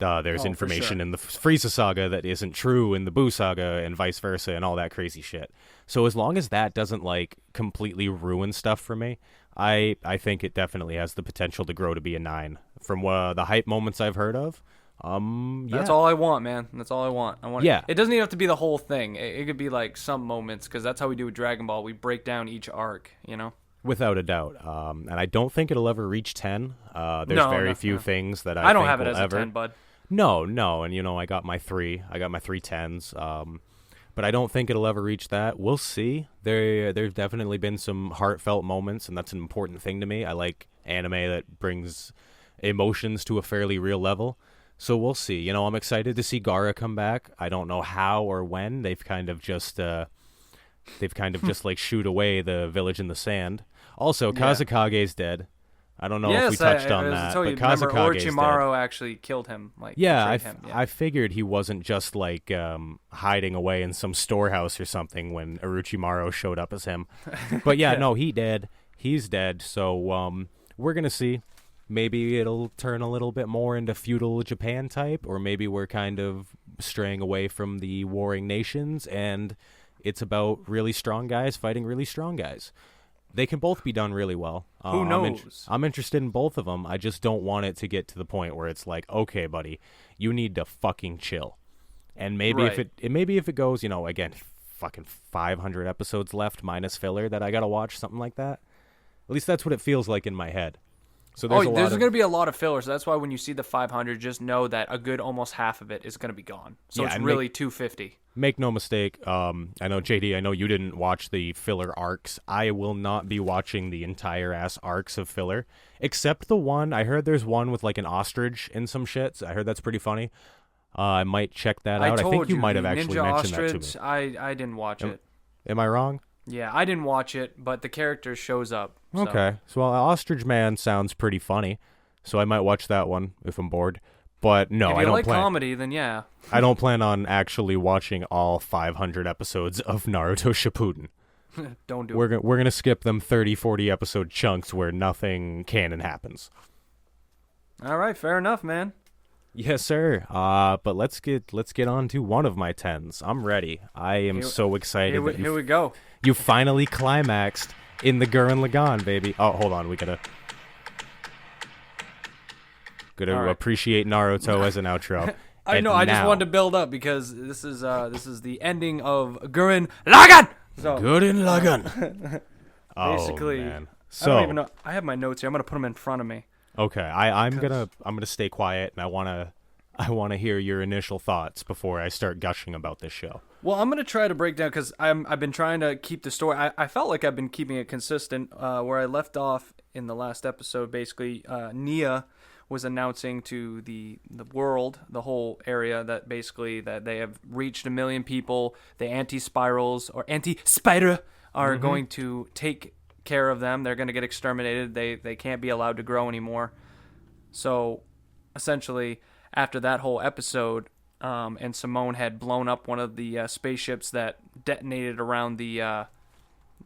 Oh, for information sure. in the Frieza saga that isn't true in the Buu saga, and vice versa, and all that crazy shit. So as long as that doesn't like completely ruin stuff for me, I think it definitely has the potential to grow to be a 9. From the hype moments I've heard of, That's yeah, all I want, man. That's all I want. I want. yeah, It doesn't even have to be the whole thing. It could be like some moments, because that's how we do with Dragon Ball. We break down each arc. You know. without a doubt. And I don't think it'll ever reach 10. There's No, very no, few no. things that I I don't think have it will as ever. a 10, bud. No, and I got my 3. I got my 3 10s. But I don't think it'll ever reach that. We'll see. There's definitely been some heartfelt moments, and that's an important thing to me. I like anime that brings emotions to a fairly real level. So we'll see. I'm excited to see Gaara come back. I don't know how or when. They've kind of just like shoot away the village in the sand. Also, Yeah. Kazekage's dead. I don't know if Yes, we touched on as I that, told but you, remember Kazekage's dead. Orochimaru actually killed him. Like, Yeah, betrayed him. Yeah. I figured he wasn't just like hiding away in some storehouse or something when Orochimaru showed up as him. But yeah, Yeah. no, he's dead. So we're gonna see. Maybe it'll turn a little bit more into feudal Japan type, or maybe we're kind of straying away from the warring nations, and it's about really strong guys fighting really strong guys. They can both be done really well. Who knows? I'm interested in both of them. I just don't want it to get to the point where it's like, okay, buddy, you need to fucking chill. And maybe Right. if it goes, again, fucking 500 episodes left minus filler that I gotta watch, something like that. At least that's what it feels like in my head. So Oh, there's there's going to be a lot of fillers. So that's why when you see the 500, just know that a good almost half of it is going to be gone. So Yeah, it's and really 250. Make no mistake. I know JD. I know you didn't watch the filler arcs. I will not be watching the entire ass arcs of filler, except the one. I heard there's one with like an ostrich and some shit. So I heard that's pretty funny. I might check that out. I think you might have the actually Ninja mentioned Ostrich, that to me. I didn't watch it. Am I wrong? Yeah, I didn't watch it, but the character shows up. So. Okay. So Ostrich Man sounds pretty funny, so I might watch that one if I'm bored. But no, If I you don't like plan. comedy, then yeah. I don't plan on actually watching all 500 episodes of Naruto Shippuden. Don't do We're it. we're gonna skip them 30, 40 episode chunks where nothing canon happens. All right, fair enough, man. Yes, sir. But let's get on to one of my 10s. I'm ready. I am so excited that Here we go. you finally climaxed in the Gurren Lagann, baby. Oh, hold on, we gotta All right. appreciate Naruto as an outro. I And know. I just now- wanted to build up because this is the ending of Gurren Lagann. So Gurren Lagann. basically, oh, man. I So don't even know. I have my notes here. I'm gonna put them in front of me. okay, I'm gonna stay quiet, and I wanna hear your initial thoughts before I start gushing about this show. Well, I'm gonna try to break down because I've been trying to keep the story. I felt like I've been keeping it consistent. Where I left off in the last episode, basically, Nia was announcing to the world, the whole area, that basically that they have reached 1 million people. The anti-spirals or anti-spider are going to take care of them. They're going to get exterminated. They can't be allowed to grow anymore. So, essentially, after that whole episode, and Simone had blown up one of the spaceships that detonated around the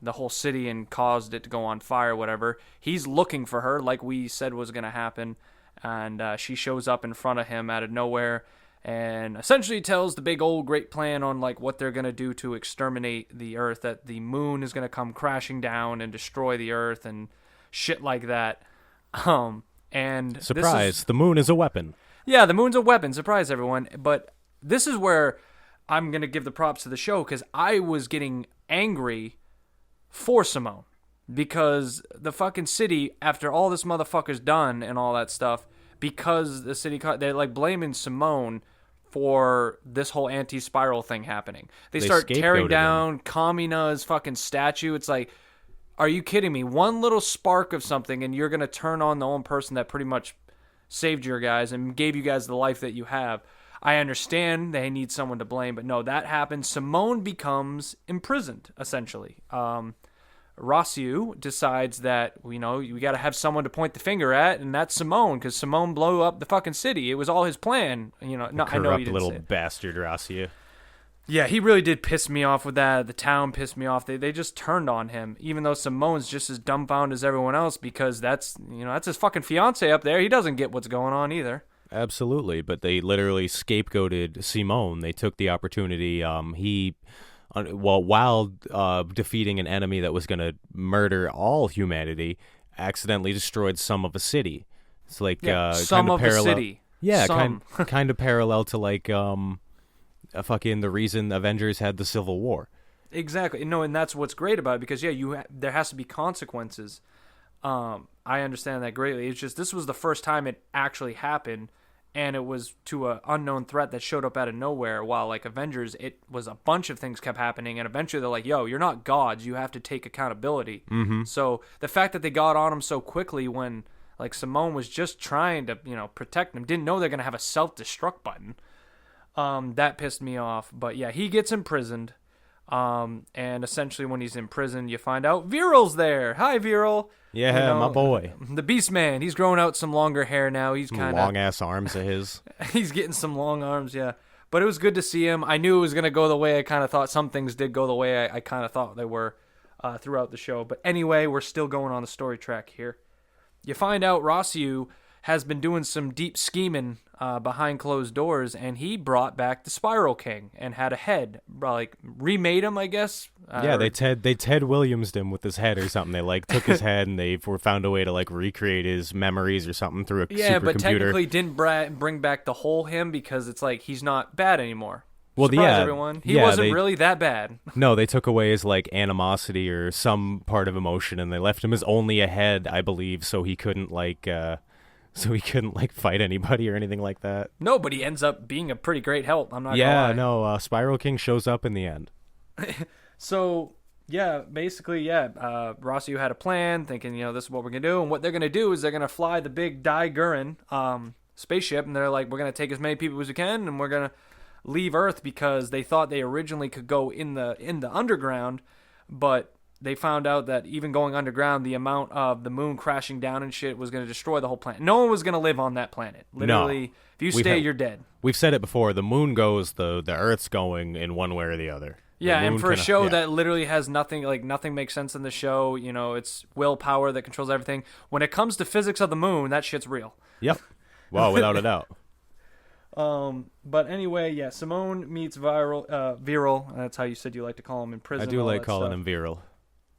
whole city and caused it to go on fire, whatever. He's looking for her, like we said was going to happen, and she shows up in front of him out of nowhere, and essentially tells the big old great plan on like what they're going to do to exterminate the Earth, that the moon is going to come crashing down and destroy the Earth and shit like that. And Surprise! The moon is a weapon. yeah, the moon's a weapon. Surprise, everyone. But this is where I'm going to give the props to the show, because I was getting angry for Simone. Because the fucking city, after all this motherfucker's done and all that stuff, because the city, they're like blaming Simone for this whole anti-spiral thing happening. They start tearing scapegoated him. down Kamina's fucking statue. It's like, are you kidding me? One little spark of something and you're going to turn on the only person that pretty much saved your guys and gave you guys the life that you have. I understand they need someone to blame, but no, that happens. Simone becomes imprisoned, essentially. Rossiu decides that, we got to have someone to point the finger at, and that's Simone, because Simone blew up the fucking city. It was all his plan. No, I know he didn't little say it. bastard Rossiu. Yeah, he really did piss me off with that. The town pissed me off. They just turned on him, even though Simone's just as dumbfounded as everyone else, because that's his fucking fiance up there. He doesn't get what's going on either. Absolutely, but they literally scapegoated Simone. They took the opportunity. While defeating an enemy that was going to murder all humanity, accidentally destroyed some of a city. It's like some kind of parallel, a city. Yeah, some. kind of parallel to like the reason Avengers had the Civil War. Exactly. No, and that's what's great about it, because there has to be consequences. I understand that greatly. It's just this was the first time it actually happened. And it was to an unknown threat that showed up out of nowhere. While like Avengers, it was a bunch of things kept happening, and eventually they're like, "Yo, you're not gods. You have to take accountability." Mm-hmm. So the fact that they got on him so quickly when like Simone was just trying to protect him, didn't know they're gonna have a self-destruct button. That pissed me off. But yeah, he gets imprisoned. And essentially when he's in prison, you find out Viral's there. Hi, Viral. Yeah, my boy. The Beast Man. He's growing out some longer hair now. He's kind of long-ass arms of his. He's getting some long arms, yeah. But it was good to see him. I knew it was going to go the way I kind of thought. Some things did go the way I kind of thought they were throughout the show. But anyway, we're still going on the story track here. You find out Rossiu has been doing some deep scheming behind closed doors, and he brought back the Spiral King and had a head, like remade him, I guess. They Ted Williamsed him with his head or something. They like took his head and they found a way to like recreate his memories or something through a supercomputer. Yeah, but technically didn't bring back the whole him, because it's like he's not bad anymore. Well, Surprise, everyone. He wasn't really that bad. No, they took away his like animosity or some part of emotion, and they left him as only a head, I believe, so he couldn't like fight anybody or anything like that. No, but he ends up being a pretty great help. I'm not gonna lie. Yeah, no, Spiral King shows up in the end. So, yeah, basically, Rossiu had a plan, thinking, this is what we're going to do. And what they're going to do is they're going to fly the big Gurren spaceship, and they're like, we're going to take as many people as we can, and we're going to leave Earth, because they thought they originally could go in the underground, but they found out that even going underground, the amount of the moon crashing down and shit was going to destroy the whole planet. No one was going to live on that planet. Literally, no. If you stay, you're dead. We've said it before. The moon goes, the Earth's going in one way or the other. Yeah, and for a show that literally has nothing makes sense in the show, it's willpower that controls everything. When it comes to physics of the moon, that shit's real. Yep. Well, without a doubt. But anyway, yeah, Simone meets Viral. That's how you said you like to call him in prison. I do like calling him Viral.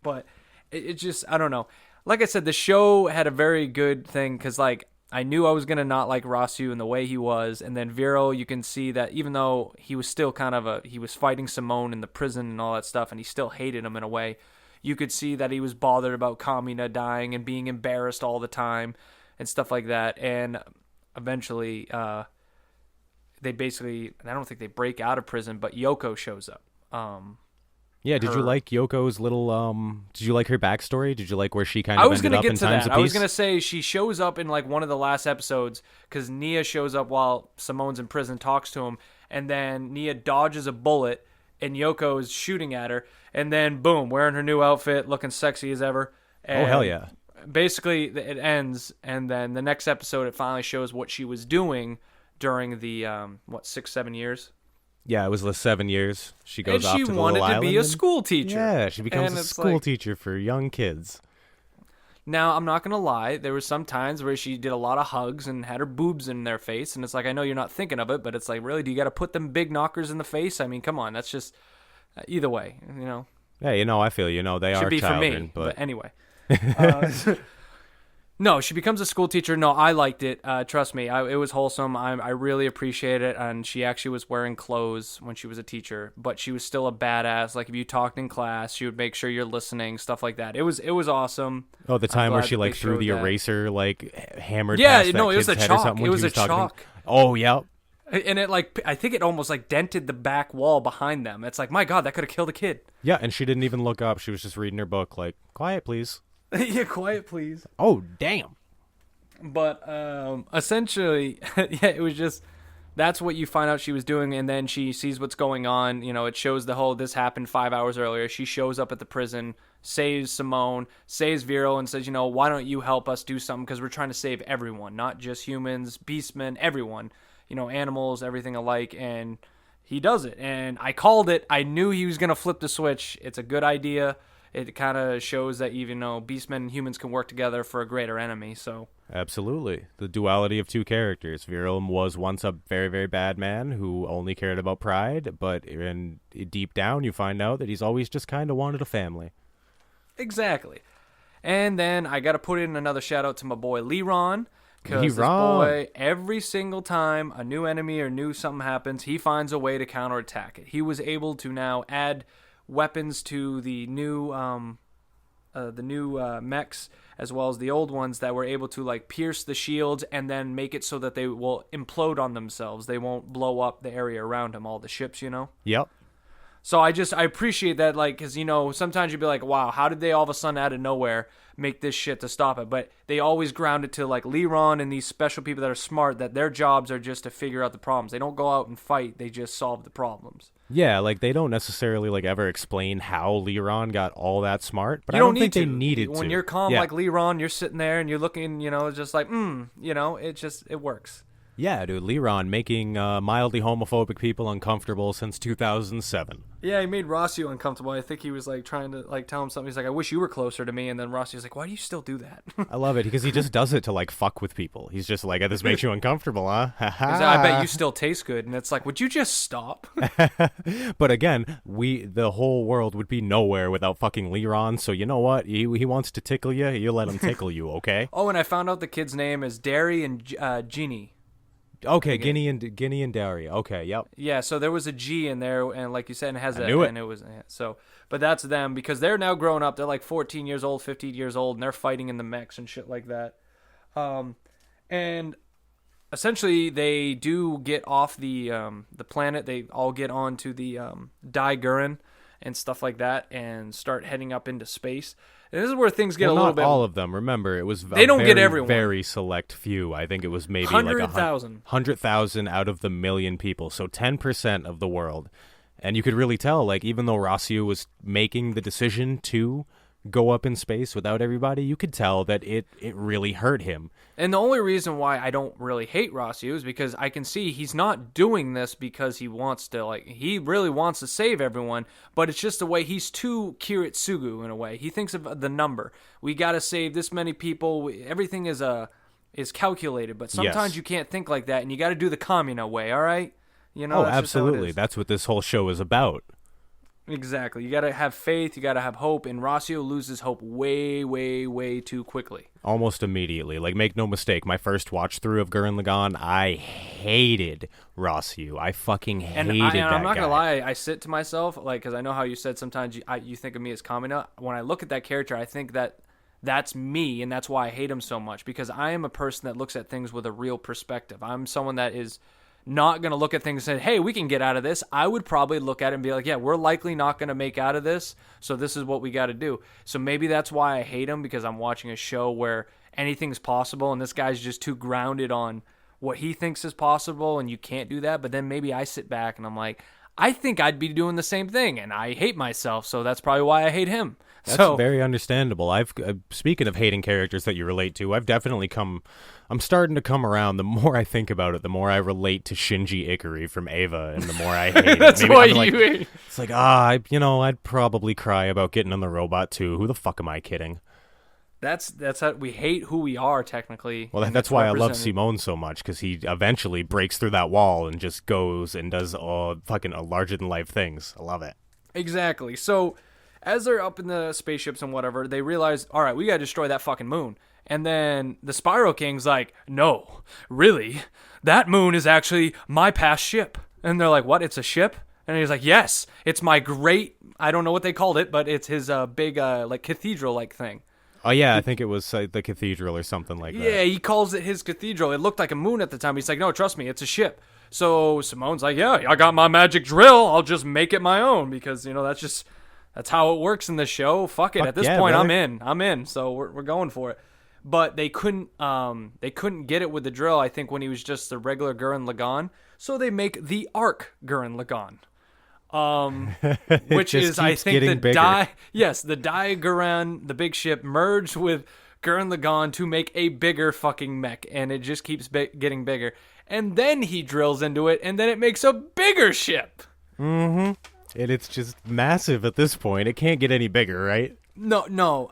But it just, I don't know. Like I said, the show had a very good thing, because like I knew I was going to not like Rossiu and the way he was. And then Viral, you can see that even though he was still he was fighting Simone in the prison and all that stuff, and he still hated him in a way, you could see that he was bothered about Kamina dying and being embarrassed all the time and stuff like that. And eventually, they basically, I don't think they break out of prison, but Yoko shows up. Yeah, did you like Yoko's little, did you like her backstory? Did you like where she kind of ended up in Times of Peace? I was going to say she shows up in like one of the last episodes, because Nia shows up while Simone's in prison, talks to him, and then Nia dodges a bullet, and Yoko is shooting at her, and then boom, wearing her new outfit, looking sexy as ever. And oh, hell yeah. Basically, it ends, and then the next episode, it finally shows what she was doing during the, 6-7 years? Yeah, it was the 7 years. She goes off to the little island. And she wanted to be a school teacher. Yeah, she becomes a school teacher for young kids. Now, I'm not going to lie. There were some times where she did a lot of hugs and had her boobs in their face. And it's like, I know you're not thinking of it, but it's like, really, do you got to put them big knockers in the face? I mean, come on. That's just, either way, Yeah, I feel they are should be children, for me, but anyway. No, she becomes a school teacher. No, I liked it. Trust me, it was wholesome. I really appreciate it. And she actually was wearing clothes when she was a teacher, but she was still a badass. Like if you talked in class, she would make sure you're listening, stuff like that. It was awesome. Oh, the time where she like threw the eraser, like hammered. Yeah, past no, that it was a kid's head chalk. or something It when was she a chalk. Oh, yeah. And it I think it almost like dented the back wall behind them. It's like, my God, that could have killed a kid. Yeah, and she didn't even look up. She was just reading her book, like, quiet, please. Yeah, quiet, please. Oh, damn. But essentially, yeah, it was just that's what you find out she was doing, and then she sees what's going on. You know, it shows the whole this happened 5 hours earlier. She shows up at the prison, saves Simone, saves Viral, and says, you know, why don't you help us do something? Because we're trying to save everyone, not just humans, beastmen, everyone. You know, animals, everything alike, and he does it. And I called it. I knew he was gonna flip the switch. It's a good idea. It kind of shows that even though beastmen and humans can work together for a greater enemy. So Absolutely. The duality of two characters. Viral was once a very, very bad man who only cared about pride, but deep down you find out that he's always just kind of wanted a family. exactly. And then I got to put in another shout out to my boy Leron. Because this boy, every single time a new enemy or new something happens, he finds a way to counterattack it. He was able to now add weapons to the new mechs, as well as the old ones that were able to like pierce the shields and then make it so that they will implode on themselves. They won't blow up the area around him, all the ships, you know? Yep. So I appreciate that, like, because, you know, sometimes you'd be like, wow, how did they all of a sudden out of nowhere make this shit to stop it? But they always ground it to, like, Leron and these special people that are smart, that their jobs are just to figure out the problems. They don't go out and fight. They just solve the problems. Yeah, like, they don't necessarily, like, ever explain how Leron got all that smart, but You I don't don't think need they to. needed to. When you're calm Yeah. like Leron, you're sitting there and you're looking, you know, just like, you know, it works. Yeah, dude, Leron making mildly homophobic people uncomfortable since 2007. Yeah, he made Rossio uncomfortable. I think he was like trying to like tell him something. He's like, I wish you were closer to me. And then Rossio's like, why do you still do that? I love it because he just does it to like fuck with people. He's just like, this makes you uncomfortable, huh? He's like, I bet you still taste good. And it's like, would you just stop? But again, the whole world would be nowhere without fucking Leron. So you know what? He wants to tickle you. You let him tickle you, okay? Oh, and I found out the kid's name is Derry and Genie. Okay, Guinea and Dairy. Okay, yep. Yeah, so there was a G in there, and like you said, it has I knew it. and it was so. But that's them because they're now grown up. They're like 14 years old, 15 years old, and they're fighting in the mechs and shit like that. And essentially, they do get off the planet. They all get onto the Gurren and stuff like that, and start heading up into space. And this is where things get a little bit. Not all of them. Remember, it was they don't get everyone. Very select few. I think it was maybe 100,000. 100,000 out of the million people. So 10% of the world. And you could really tell, like, even though Rossio was making the decision to go up in space without everybody, you could tell that it really hurt him. And the only reason why I don't really hate Rossio is because I can see he's not doing this because he wants to, like, he really wants to save everyone, but it's just the way he's too Kiritsugu in a way. He thinks of the number. We got to save this many people. Everything is calculated, but sometimes you can't think like that, and you got to do the Kamina way, all right? You know, that's absolutely. That's what this whole show is about. Exactly. You got to have faith. You got to have hope. And Rossio loses hope way, way, way too quickly. Almost immediately. Like, make no mistake, my first watch through of Gurren Lagann, I hated Rossio. I fucking hated that guy. I'm not going to lie. I sit to myself, like, because I know how you said sometimes you think of me as Kamina. When I look at that character, I think that's me, and that's why I hate him so much. Because I am a person that looks at things with a real perspective. I'm someone that is not going to look at things and say, hey, we can get out of this. I would probably look at it and be like, yeah, we're likely not going to make out of this, so this is what we got to do. So maybe that's why I hate him, because I'm watching a show where anything's possible, and this guy's just too grounded on what he thinks is possible, and you can't do that. But then maybe I sit back and I'm like, I think I'd be doing the same thing, and I hate myself, so that's probably why I hate him. That's very understandable. I've speaking of hating characters that you relate to, I've definitely I'm starting to come around. The more I think about it, the more I relate to Shinji Ikari from Eva, and the more I hate it. That's Maybe why I'm like, hate. It's like, I'd probably cry about getting on the robot too. Who the fuck am I kidding? That's how we hate who we are, technically. Well, that's why I love Simone so much, because he eventually breaks through that wall and just goes and does fucking larger-than-life things. I love it. Exactly. So, as they're up in the spaceships and whatever, they realize, all right, we got to destroy that fucking moon. And then the Spyro King's like, no, really? That moon is actually my past ship. And they're like, what? It's a ship? And he's like, yes, it's my great, I don't know what they called it, but it's his big, like, cathedral-like thing. Oh, yeah, I think it was the cathedral or something like that. Yeah, he calls it his cathedral. It looked like a moon at the time. He's like, no, trust me, it's a ship. So Simone's like, yeah, I got my magic drill. I'll just make it my own because, you know, that's how it works in this show. Fuck it. At this point, brother. I'm in. So we're going for it. but they couldn't get it with the drill. I think when he was just the regular Gurren Lagann, so they make the arc Gurren Lagann. Which is, I think, the Dai Gurren, the big ship, merged with Gurren Lagann to make a bigger fucking mech, and it just keeps getting bigger. And then he drills into it, and then it makes a bigger ship. Mm-hmm. And it's just massive at this point. It can't get any bigger, right? No,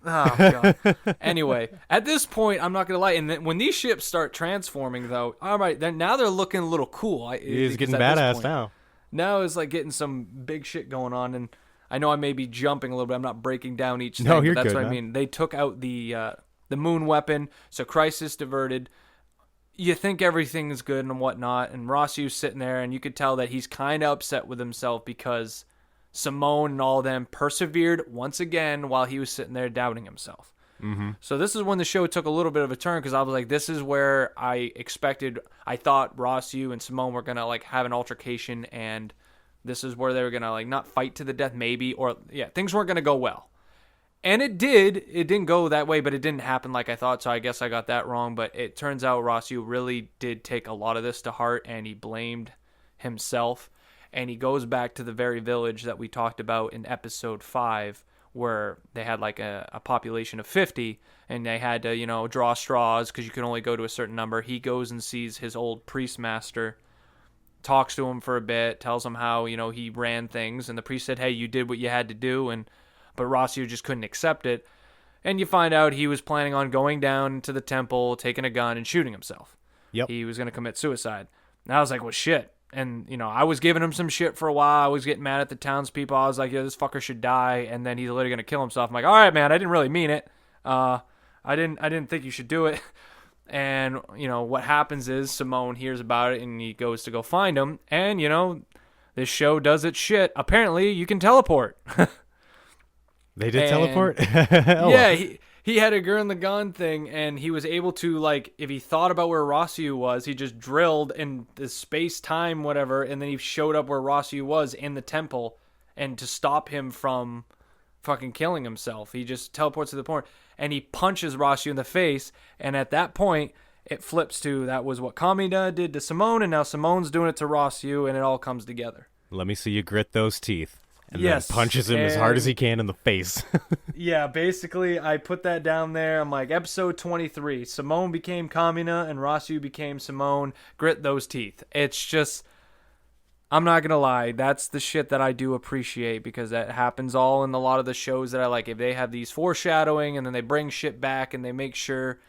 Oh, God. Anyway, at this point, I'm not going to lie. And then when these ships start transforming, though, all right, now they're looking a little cool. He's getting badass now. Now it's like getting some big shit going on. And I know I may be jumping a little bit. I'm not breaking down each thing. No, you're but that's good, what I mean. They took out the moon weapon, so crisis diverted. You think everything is good and whatnot. And Rossyu's sitting there, and you could tell that he's kind of upset with himself because Simone and all of them persevered once again while he was sitting there doubting himself. Mm-hmm. So this is when the show took a little bit of a turn, because I was like, this is where I thought Rosyu and Simone were going to like have an altercation, and this is where they were going to like not fight to the death maybe, or things weren't going to go well. And it didn't go that way, but it didn't happen like I thought, so I guess I got that wrong. But it turns out Rosyu really did take a lot of this to heart, and he blamed himself. And he goes back to the very village that we talked about in episode 5, where they had like a population of 50, and they had to, draw straws because you could only go to a certain number. He goes and sees his old priest master, talks to him for a bit, tells him how, he ran things. And the priest said, hey, you did what you had to do. But Rossio just couldn't accept it. And you find out he was planning on going down to the temple, taking a gun, and shooting himself. Yep. He was going to commit suicide. And I was like, well, shit. And, I was giving him some shit for a while. I was getting mad at the townspeople. I was like, this fucker should die. And then he's literally going to kill himself. I'm like, all right, man, I didn't really mean it. I didn't think you should do it. And, what happens is Simone hears about it, and he goes to go find him. And, this show does its shit. Apparently, you can teleport. They did teleport? Yeah, he had a Gurren Lagann thing, and he was able to, like, if he thought about where Rossyu was, he just drilled in the space-time, whatever, and then he showed up where Rossyu was in the temple, and to stop him from fucking killing himself, he just teleports to the point, and he punches Rossyu in the face, and at that point, it flips to, that was what Kamina did to Simone, and now Simone's doing it to Rossyu, and it all comes together. Let me see you grit those teeth. And yes, then punches him as hard as he can in the face. Yeah, basically, I put that down there. I'm like, episode 23, Simone became Kamina and Rossyu became Simone. Grit those teeth. It's just, I'm not going to lie, that's the shit that I do appreciate, because that happens all in a lot of the shows that I like. If they have these foreshadowing and then they bring shit back and they make sure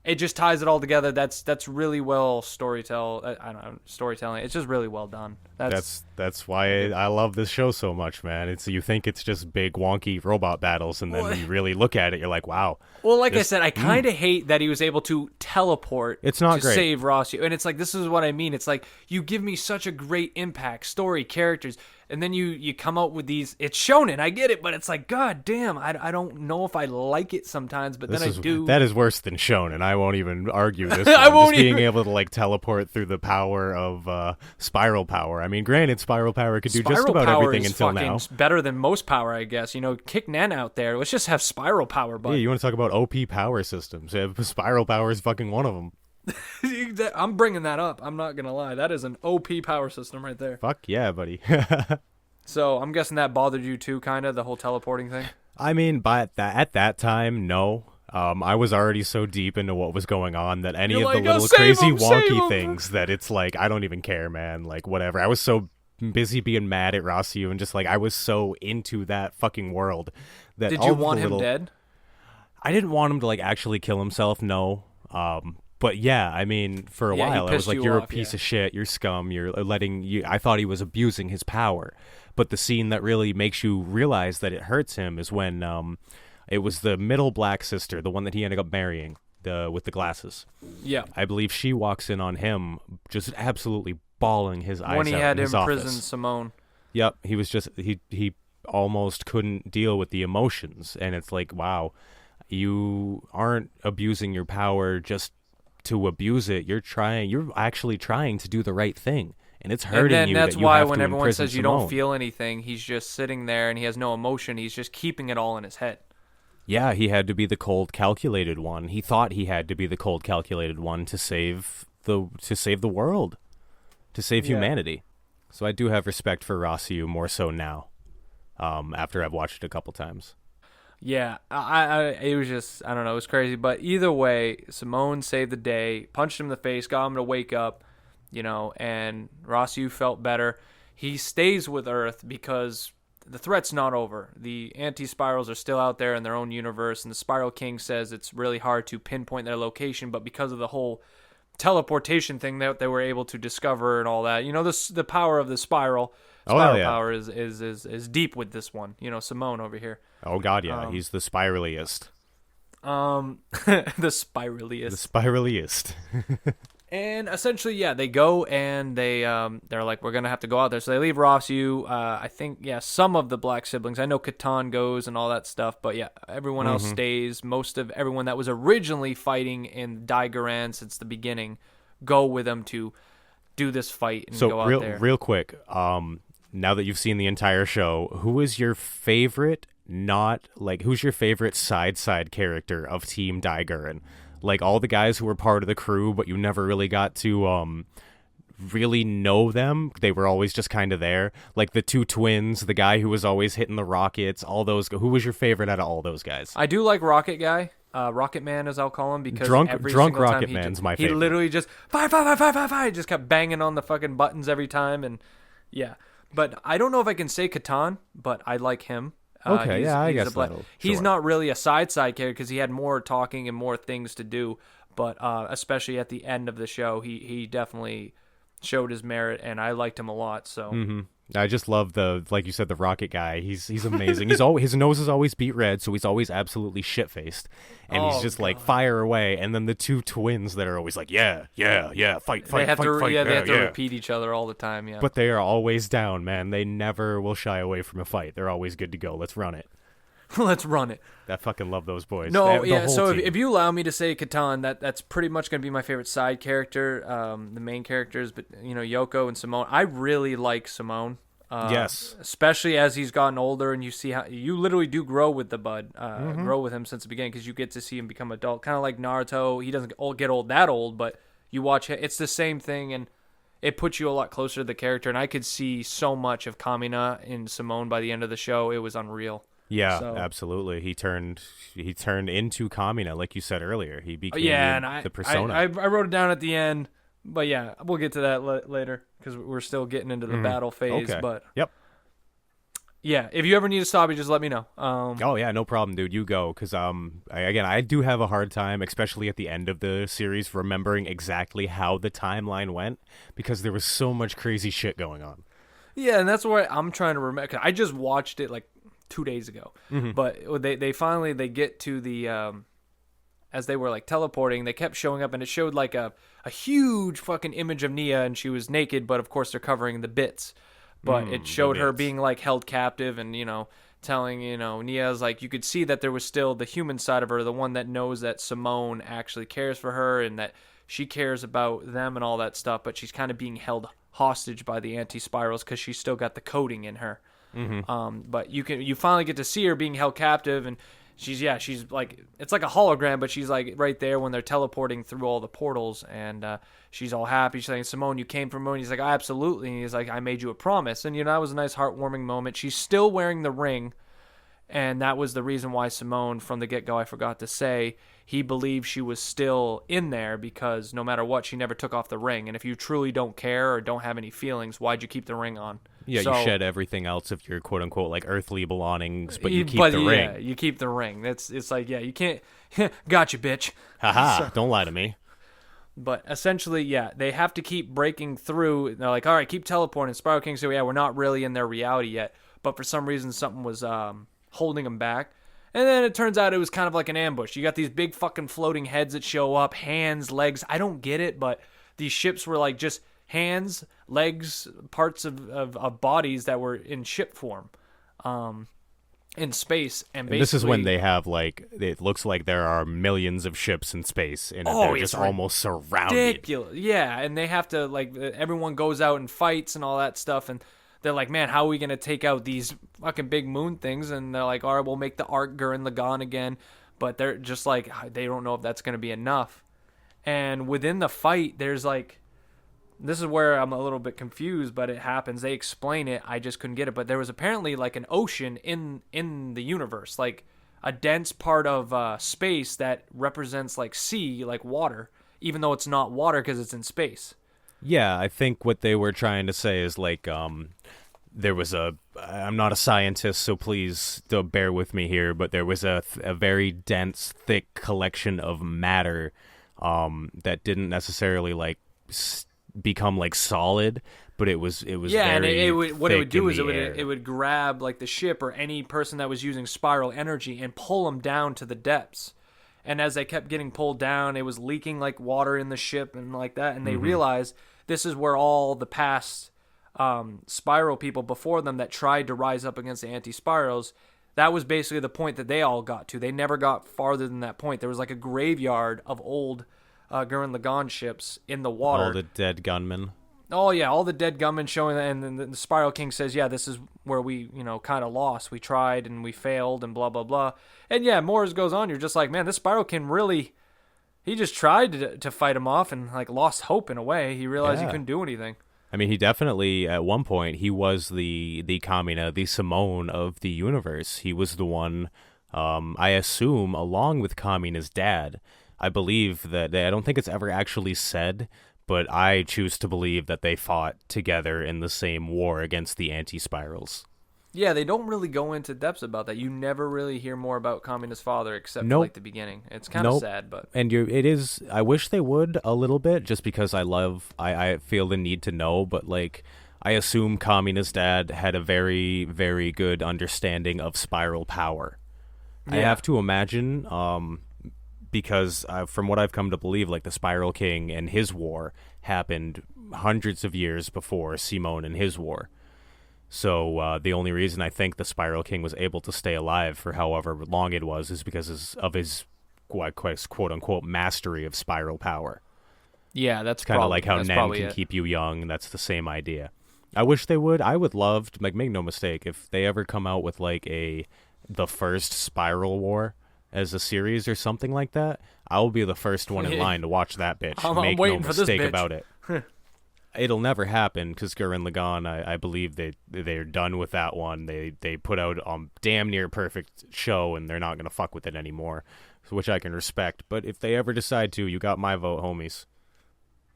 it just ties it all together, that's really well storytelling. It's just really well done. That's why I love this show so much, man. You think it's just big wonky robot battles, and then when you really look at it, you're like, wow. Well, like I said, I kind of hate that he was able to teleport. It's not to great. Save Rossyu, and it's like, this is what I mean. It's like, you give me such a great impact, story, characters, and then you come out with these. It's shonen, I get it, but it's like, god damn, I don't know if I like it sometimes, but then I do. That is worse than shonen. I won't even argue this. I won't just being able to like teleport through the power of spiral power. I mean, granted, spiral power could do just about everything until now. Better than most power, I guess. Kick Nen out there. Let's just have spiral power. But yeah, you want to talk about OP power systems? Spiral power is fucking one of them. I'm bringing that up. I'm not gonna lie. That is an OP power system right there. Fuck yeah, buddy. So I'm guessing that bothered you too, kind of, the whole teleporting thing. I mean, at that time, no. I was already so deep into what was going on that any of the little crazy wonky things that it's like, I don't even care, man. Like, whatever. I was so busy being mad at Rossyu and just like, I was so into that fucking world that. Did you want him dead? I didn't want him to like actually kill himself, no. But yeah, I mean, for a while, I was like, you're a piece of shit, you're scum, I thought he was abusing his power. But the scene that really makes you realize that it hurts him is when it was the middle black sister, the one that he ended up marrying, with the glasses. Yeah. I believe she walks in on him just absolutely bawling his eyes out when he had in his office. imprisoned Simone. Yep, he was just, he almost couldn't deal with the emotions. And it's like, wow, you aren't abusing your power just to abuse it. You're actually trying to do the right thing, and it's hurting you. And that's that you why have when to everyone says you Simone. don't feel anything, he's just sitting there and he has no emotion. He's just keeping it all in his head. Yeah, he had to be the cold, calculated one. He thought he had to be the cold, calculated one to save the world, to save Yeah. humanity. So I do have respect for Rossiu more so now, after I've watched it a couple times. Yeah, it was just, I don't know, it was crazy. But either way, Simone saved the day, punched him in the face, got him to wake up, and Rossiu felt better. He stays with Earth because the threat's not over. The anti-spirals are still out there in their own universe, and the Spiral King says it's really hard to pinpoint their location, but because of the whole teleportation thing that they were able to discover and all that, the power of the spiral Yeah. power is deep with this one. Simone over here. Oh God, yeah, he's the spiraliest. The spiraliest. The spiraliest. And essentially, yeah, they go and they're like, we're gonna have to go out there. So they leave Rossiu. I think, yeah, some of the black siblings. I know Catan goes and all that stuff, but yeah, everyone else stays. Most of everyone that was originally fighting in Gurren since the beginning go with them to do this fight and go out there. Real quick, now that you've seen the entire show, who's your favorite side character of Team Gurren? Like all the guys who were part of the crew, but you never really got to really know them. They were always just kind of there. Like the two twins, the guy who was always hitting the rockets, all those. Who was your favorite out of all those guys? I do like Rocket Guy. Rocket Man, as I'll call him, because drunk time Rocket Man's my favorite. He literally just fire, just kept banging on the fucking buttons every time, and yeah. But I don't know if I can say Catan, but I like him. Okay, I guess he's sure. not really a side character because he had more talking and more things to do. But especially at the end of the show, he definitely showed his merit, and I liked him a lot. So I just love like you said, the Rocket Guy. He's amazing. His nose is always beat red, so he's always absolutely shit faced, and he's just like fire away. And then the two twins that are always like, yeah, fight. They have to yeah. repeat each other all the time. Yeah, but they are always down, man. They never will shy away from a fight. They're always good to go. Let's run it. Let's run it. I fucking love those boys. No, yeah. So if you allow me to say Catan, that's pretty much going to be my favorite side character. The main characters, but Yoko and Simone. I really like Simone. Yes, especially as he's gotten older, and you see how you literally do grow with the bud, grow with him since the beginning, because you get to see him become adult, kind of like Naruto. He doesn't get that old, but you watch it; it's the same thing, and it puts you a lot closer to the character. And I could see so much of Kamina in Simone by the end of the show; it was unreal. Yeah, absolutely. He turned into Kamina, like you said earlier. He became the persona. I wrote it down at the end, but yeah, we'll get to that later because we're still getting into the battle phase. Okay. But yep. Yeah, if you ever need to stop me, just let me know. Oh yeah, no problem, dude. You go, because I do have a hard time, especially at the end of the series, remembering exactly how the timeline went, because there was so much crazy shit going on. Yeah, and that's why I'm trying to remember. 'Cause I just watched it like 2 days ago, but they finally get to the as they were like teleporting, they kept showing up, and it showed like a huge fucking image of Nia, and she was naked, but of course they're covering the bits. But it showed her being like held captive, and telling Nia's like, you could see that there was still the human side of her, the one that knows that Simone actually cares for her and that she cares about them and all that stuff, but she's kind of being held hostage by the anti-spirals because she's still got the coding in her. But you finally get to see her being held captive, and she's like, it's like a hologram, but she's like right there when they're teleporting through all the portals, and she's all happy. She's like, Simone, you came from Moon. He's like, absolutely. And he's like, I made you a promise. And that was a nice heartwarming moment. She's still wearing the ring, and that was the reason why Simone, from the get-go, I forgot to say, he believed she was still in there, because no matter what, she never took off the ring. And if you truly don't care or don't have any feelings, why'd you keep the ring on? Yeah, you shed everything else of your quote-unquote like earthly belongings, but you keep the ring. Yeah, you keep the ring. It's like, yeah, you can't. Gotcha, bitch. Haha, don't lie to me. But essentially, yeah, they have to keep breaking through. They're like, all right, keep teleporting. Spiral King said, yeah, we're not really in their reality yet. But for some reason, something was holding them back. And then it turns out it was kind of like an ambush. You got these big fucking floating heads that show up, hands, legs. I don't get it, but these ships were like just hands, legs, parts of bodies that were in ship form in space. And basically, this is when they have like, it looks like there are millions of ships in space, and they're just almost surrounded. Ridiculous. Yeah, and they have to, like, everyone goes out and fights and all that stuff, and they're like, man, how are we going to take out these fucking big moon things? And they're like, all right, we'll make the arc Gurren Lagann again. But they're just like, they don't know if that's going to be enough. And within the fight, there's like, this is where I'm a little bit confused, but it happens. They explain it. I just couldn't get it. But there was apparently like an ocean in the universe, like a dense part of space that represents like sea, like water, even though it's not water because it's in space. Yeah, I think what they were trying to say is like there was I'm not a scientist, so please don't bear with me here, but there was a very dense, thick collection of matter that didn't necessarily like become like solid, but it was yeah, very and what it would do is air. it would grab like the ship or any person that was using spiral energy and pull them down to the depths. And as they kept getting pulled down, it was leaking like water in the ship and like that. And they realized this is where all the past spiral people before them that tried to rise up against the anti-spirals, that was basically the point that they all got to. They never got farther than that point. There was like a graveyard of old Gurren Lagann ships in the water. All the dead gunmen. Oh, yeah, all the dead gunmen showing, and then the Spiral King says, yeah, this is where we, kind of lost. We tried, and we failed, and blah, blah, blah. And, yeah, more as goes on, you're just like, man, this Spiral King really, he just tried to fight him off and, like, lost hope in a way. He realized he couldn't do anything. I mean, he definitely, at one point, he was the Kamina, the Simone of the universe. He was the one, I assume, along with Kamina's dad. I believe that, I don't think it's ever actually said, but I choose to believe that they fought together in the same war against the anti-spirals. Yeah, they don't really go into depths about that. You never really hear more about Kamina's father except for, like, the beginning. It's kind of sad, but... And it is... I wish they would a little bit, just because I feel the need to know, but, like, I assume Kamina's dad had a very, very good understanding of spiral power. Yeah. I have to imagine... because from what I've come to believe, like the Spiral King and his war happened hundreds of years before Simone and his war. So the only reason I think the Spiral King was able to stay alive for however long it was is because of his quote-unquote mastery of spiral power. Yeah, that's kind of like how Nen can keep you young. That's the same idea. I wish they would. I would love to, like, make no mistake, if they ever come out with like the first Spiral War as a series or something like that, I'll be the first one in line to watch that bitch. I'm waiting for this bitch. About it. It'll never happen because Gurren Lagann, I believe they're done with that one. They put out a damn near perfect show and they're not going to fuck with it anymore, which I can respect. But if they ever decide to, you got my vote, homies.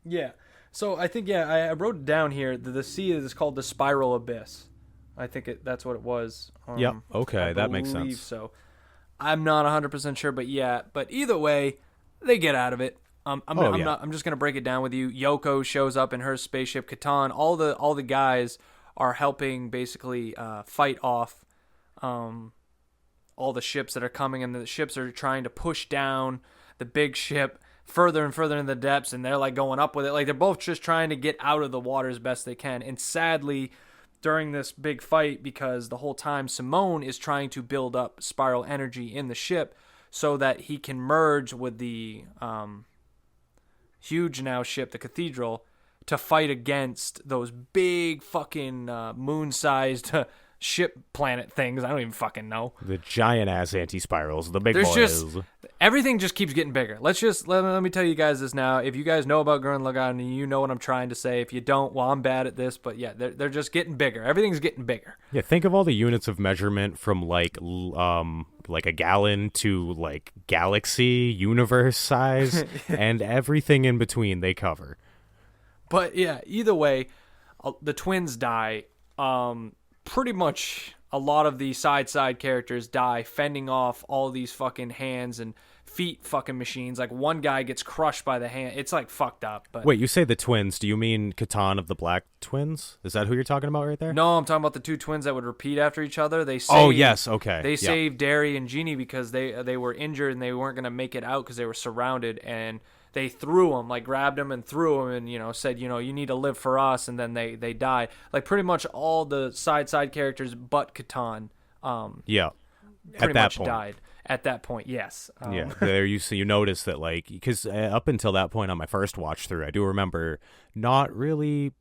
Yeah. So I think, I wrote it down here. The sea is called the Spiral Abyss. I think that's what it was. Yep. Okay, that makes sense. I believe so. I'm not 100% sure, but yeah. But either way, they get out of it. I'm just gonna break it down with you. Yoko shows up in her spaceship. Catan, all the guys are helping basically fight off all the ships that are coming, and the ships are trying to push down the big ship further and further in the depths, and they're like going up with it. Like they're both just trying to get out of the water as best they can. And sadly, during this big fight, because the whole time Simone is trying to build up spiral energy in the ship so that he can merge with the huge now ship, the Cathedral, to fight against those big fucking moon-sized ship planet things. I don't even fucking know. The giant-ass anti-spirals, the big boys. Everything just keeps getting bigger. Let me tell you guys this now. If you guys know about Gurren Lagann and you know what I'm trying to say, if you don't, well, I'm bad at this, but yeah, they're just getting bigger. Everything's getting bigger. Yeah, think of all the units of measurement from like a gallon to like galaxy, universe size, and everything in between they cover. But yeah, either way, the twins die. Pretty much a lot of the side characters die fending off all these fucking hands and feet fucking machines. Like one guy gets crushed by the hand. It's like fucked up. But wait, you say the twins? Do you mean Catan of the Black Twins? Is that who you're talking about right there? No, I'm talking about the two twins that would repeat after each other. Oh yes, okay. They saved Derry and Jeannie because they were injured and they weren't gonna make it out because they were surrounded, and they threw them, like grabbed them and threw them, and said, you need to live for us, and then they died. Like pretty much all the side characters but Catan, yeah, pretty much died. at that point, yes. Yeah, there you notice that, like, because up until that point on my first watch through, I do remember not really,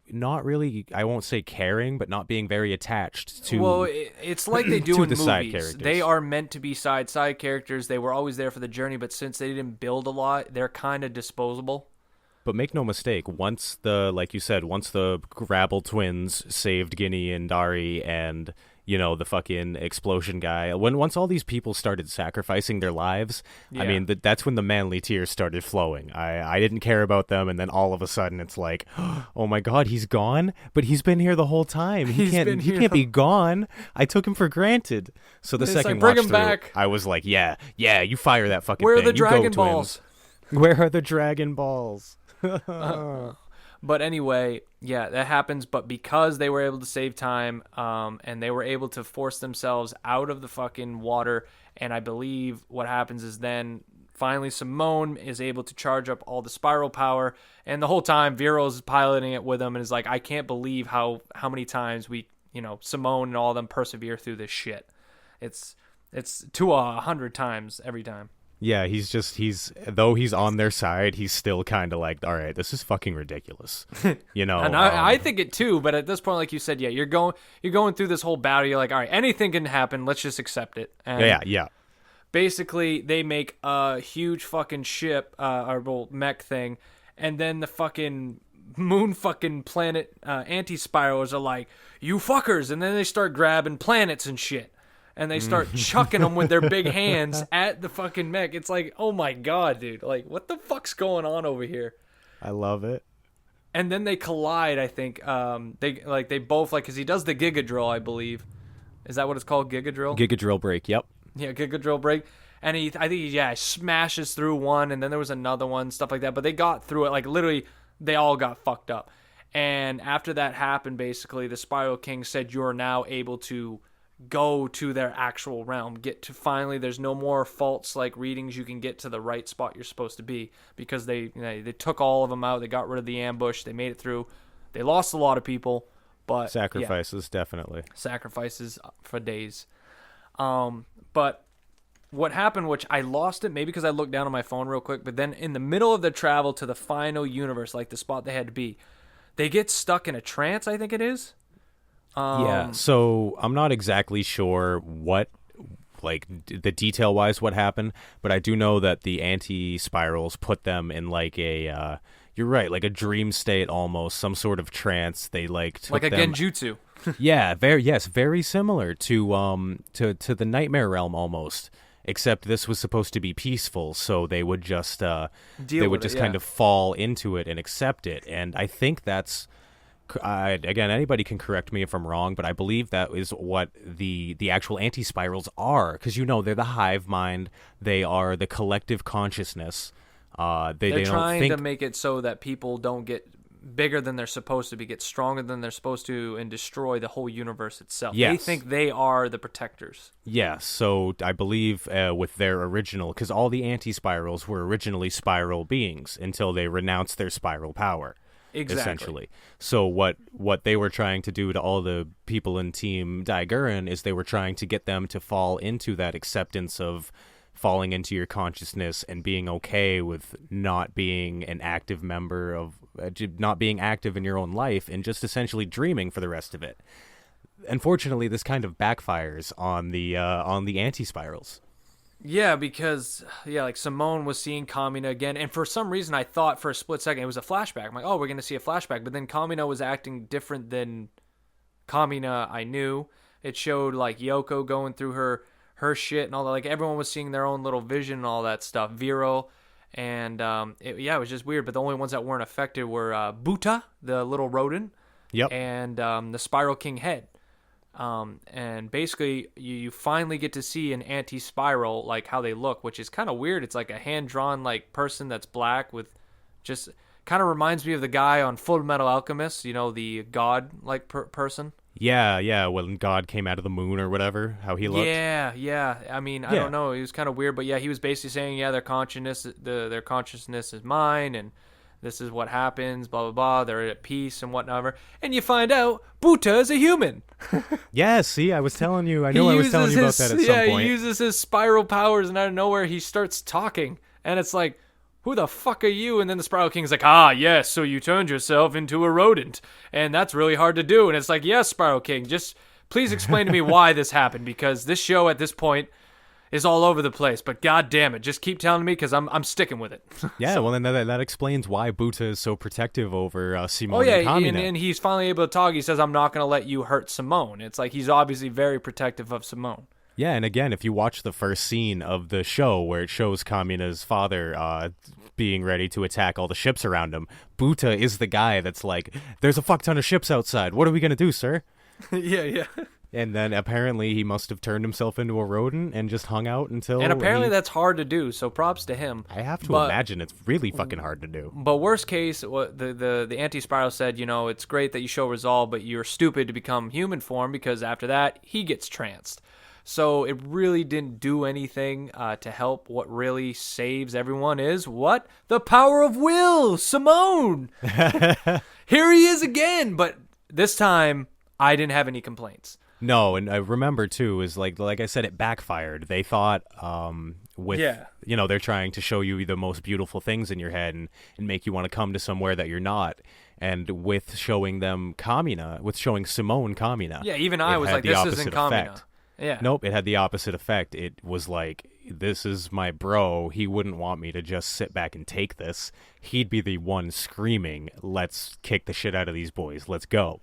I won't say caring, but not being very attached to. Well, it's like they do to in the movies. side characters. They are meant to be side characters. They were always there for the journey, but since they didn't build a lot, they're kind of disposable. But make no mistake, like you said, once the Grabble twins saved Guinea and Dari and, you know, the fucking explosion guy, once all these people started sacrificing their lives, I mean, that's when the manly tears started flowing. I didn't care about them, and then all of a sudden it's like, oh my god, he's gone? But he's been here the whole time. He can't be gone. I took him for granted. So the second bring watch him through, back. I was like, yeah, you fire that fucking Where thing. are the You go, Dragon twins. Balls? Where are the Dragon Balls? But anyway, yeah, that happens. But because they were able to save time, and they were able to force themselves out of the fucking water, and I believe what happens is then finally Simone is able to charge up all the spiral power, and the whole time Viro's piloting it with him, and is like, I can't believe how many times Simone and all of them persevere through this shit. It's to 100 times every time. Yeah, though he's on their side, he's still kind of like, all right, this is fucking ridiculous, you know. And I think it too, but at this point, like you said, yeah, you're going through this whole battle. You're like, all right, anything can happen. Let's just accept it. And yeah. Basically, they make a huge fucking ship, or mech thing, and then the fucking moon fucking planet anti-spirals are like, you fuckers, and then they start grabbing planets and shit. And they start chucking them with their big hands at the fucking mech. It's like, oh my god, dude. Like, what the fuck's going on over here? I love it. And then they collide, I think. They both, like, because he does the Giga Drill, I believe. Is that what it's called? Giga Drill? Giga Drill break, yep. Yeah, Giga Drill break. And I think he smashes through one, and then there was another one, stuff like that. But they got through it. Like, literally, they all got fucked up. And after that happened, basically, the Spiral King said, you're now able to go to their actual realm, there's no more false like readings, you can get to the right spot you're supposed to be, because they took all of them out, they got rid of the ambush, they made it through, they lost a lot of people, but sacrifices, definitely sacrifices for days. But what happened, which I lost it maybe because I looked down on my phone real quick, but then in the middle of the travel to the final universe, like the spot they had to be, they get stuck in a trance, I think it is. Yeah, so I'm not exactly sure what, like, the detail-wise what happened, but I do know that the anti-spirals put them in, like, you're right, like a dream state almost, some sort of trance. They, like, took like a them, genjutsu. Yeah, very similar to the Nightmare Realm almost, except this was supposed to be peaceful, so they would just, kind of fall into it and accept it, and I think that's... again, anybody can correct me if I'm wrong, but I believe that is what the actual anti-spirals are, because they're the hive mind, they are the collective consciousness. They're trying to make it so that people don't get bigger than they're supposed to be, get stronger than they're supposed to, and destroy the whole universe itself. Yes. They think they are the protectors. Yeah, so I believe with their original, because all the anti-spirals were originally spiral beings until they renounced their spiral power. Exactly. Essentially. So what they were trying to do to all the people in Team Gurren is they were trying to get them to fall into that acceptance of falling into your consciousness and being okay with not being an active member of, not being active in your own life and just essentially dreaming for the rest of it. Unfortunately, this kind of backfires on the anti-spirals. Yeah, because, like Simone was seeing Kamina again, and for some reason I thought for a split second it was a flashback. I'm like, oh, we're going to see a flashback, but then Kamina was acting different than Kamina I knew. It showed, like, Yoko going through her shit and all that. Like, everyone was seeing their own little vision and all that stuff. Vero, and, it was just weird, but the only ones that weren't affected were Buta, the little rodent, yep, and the Spiral King head. And basically you finally get to see an anti-spiral, like how they look, which is kind of weird. It's like a hand-drawn like person that's black with just kind of reminds me of the guy on Full Metal Alchemist, the god like person. Yeah, when God came out of the moon or whatever, how he looked. Yeah. I mean, I don't know. He was kind of weird, but yeah, he was basically saying, their consciousness is mine, and this is what happens, blah, blah, blah. They're at peace and whatnot. And you find out Buta is a human. Yeah, see, I was telling you. I know I was telling you about that at some point. Yeah, he uses his spiral powers, and out of nowhere, he starts talking. And it's like, who the fuck are you? And then the Spiral King's like, yes, so you turned yourself into a rodent. And that's really hard to do. And it's like, yes, Spiral King, just please explain to me why this happened, because this show at this point is all over the place. But god damn it, just keep telling me, because I'm sticking with it. Yeah, well, then that explains why Buta is so protective over Simone and Kamina. And he's finally able to talk. He says, I'm not going to let you hurt Simone. It's like he's obviously very protective of Simone. Yeah, and again, if you watch the first scene of the show where it shows Kamina's father being ready to attack all the ships around him, Buta is the guy that's like, there's a fuck ton of ships outside. What are we going to do, sir? Yeah. And then apparently he must have turned himself into a rodent and just hung out until... And apparently that's hard to do, so props to him. I have to imagine it's really fucking hard to do. But worst case, what the anti-Spiral said, it's great that you show resolve, but you're stupid to become human form, because after that, he gets tranced. So it really didn't do anything to help. What really saves everyone is what? The power of will! Simone! Here he is again! But this time, I didn't have any complaints. No, and I remember, too, is like I said, it backfired. They thought they're trying to show you the most beautiful things in your head and make you want to come to somewhere that you're not. And with showing them Kamina, with showing Simone Kamina. Yeah, even I was like, this isn't Kamina. Effect. Yeah. Nope, it had the opposite effect. It was like, this is my bro. He wouldn't want me to just sit back and take this. He'd be the one screaming, let's kick the shit out of these boys. Let's go.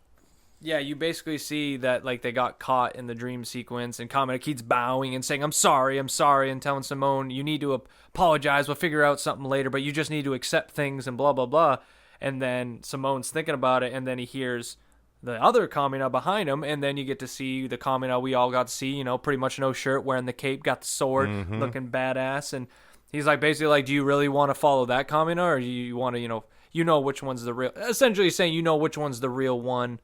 Yeah, you basically see that like they got caught in the dream sequence, and Kamina keeps bowing and saying, I'm sorry, and telling Simone, you need to apologize. We'll figure out something later, but you just need to accept things and blah, blah, blah. And then Simone's thinking about it, and then he hears the other Kamina behind him, and then you get to see the Kamina we all got to see, pretty much no shirt, wearing the cape, got the sword, looking badass, and he's like basically like, do you really want to follow that Kamina, or do you want to, you know which one's the real, essentially saying which one's the real one,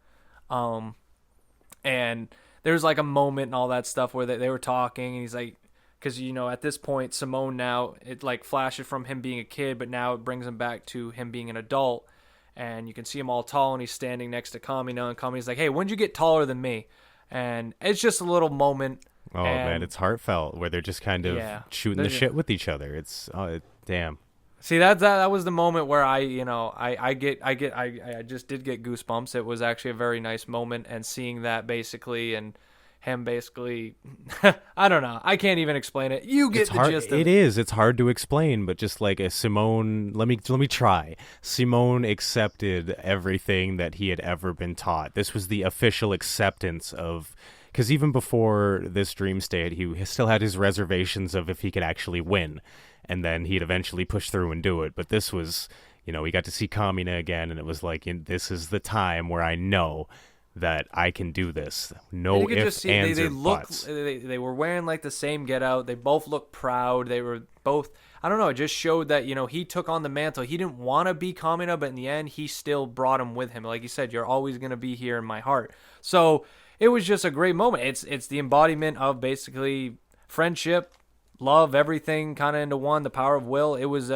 and there's like a moment and all that stuff where they were talking, and he's like, because at this point Simone now, it like flashes from him being a kid, but now it brings him back to him being an adult. And you can see him all tall, and he's standing next to Kamina, and Kamina's like, hey, when'd you get taller than me? And it's just a little moment. Oh, man, it's heartfelt, where they're just kind of shooting the shit with each other. It's, damn. See, that was the moment where I just did get goosebumps. It was actually a very nice moment, and seeing that basically, and him basically, I don't know. I can't even explain it. You get the gist of it. It is. It's hard to explain, but just like a Simone, let me try. Simone accepted everything that he had ever been taught. This was the official acceptance of, because even before this dream state, he still had his reservations of if he could actually win, and then he'd eventually push through and do it. But this was, we got to see Kamina again, and it was like, this is the time where I know that I can do this. No ifs, ands, or buts. They were wearing like the same get-out. They both looked proud. They were both, I don't know, it just showed that, he took on the mantle. He didn't want to be Kamina, but in the end, he still brought him with him. Like you said, you're always going to be here in my heart. So it was just a great moment. It's the embodiment of basically friendship, love, everything kind of into one, the power of will. It was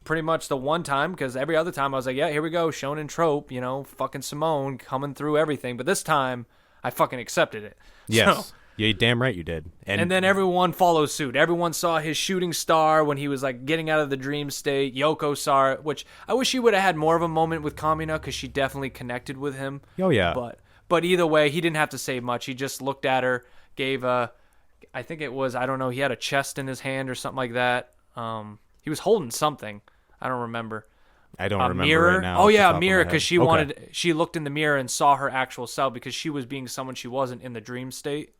pretty much the one time, because every other time I was like, yeah, here we go, shonen trope, fucking Simone coming through everything. But this time, I fucking accepted it. Yes. So, yeah, damn right you did. And then everyone follows suit. Everyone saw his shooting star when he was like getting out of the dream state. Yoko saw it, which I wish she would have had more of a moment with Kamina, because she definitely connected with him. Oh, yeah. But either way, he didn't have to say much. He just looked at her, gave I think it was, I don't know, he had a chest in his hand or something like that. He was holding something. I don't remember. I don't remember mirror. Right now. Oh yeah, a mirror, because she looked in the mirror and saw her actual self, because she was being someone she wasn't in the dream state.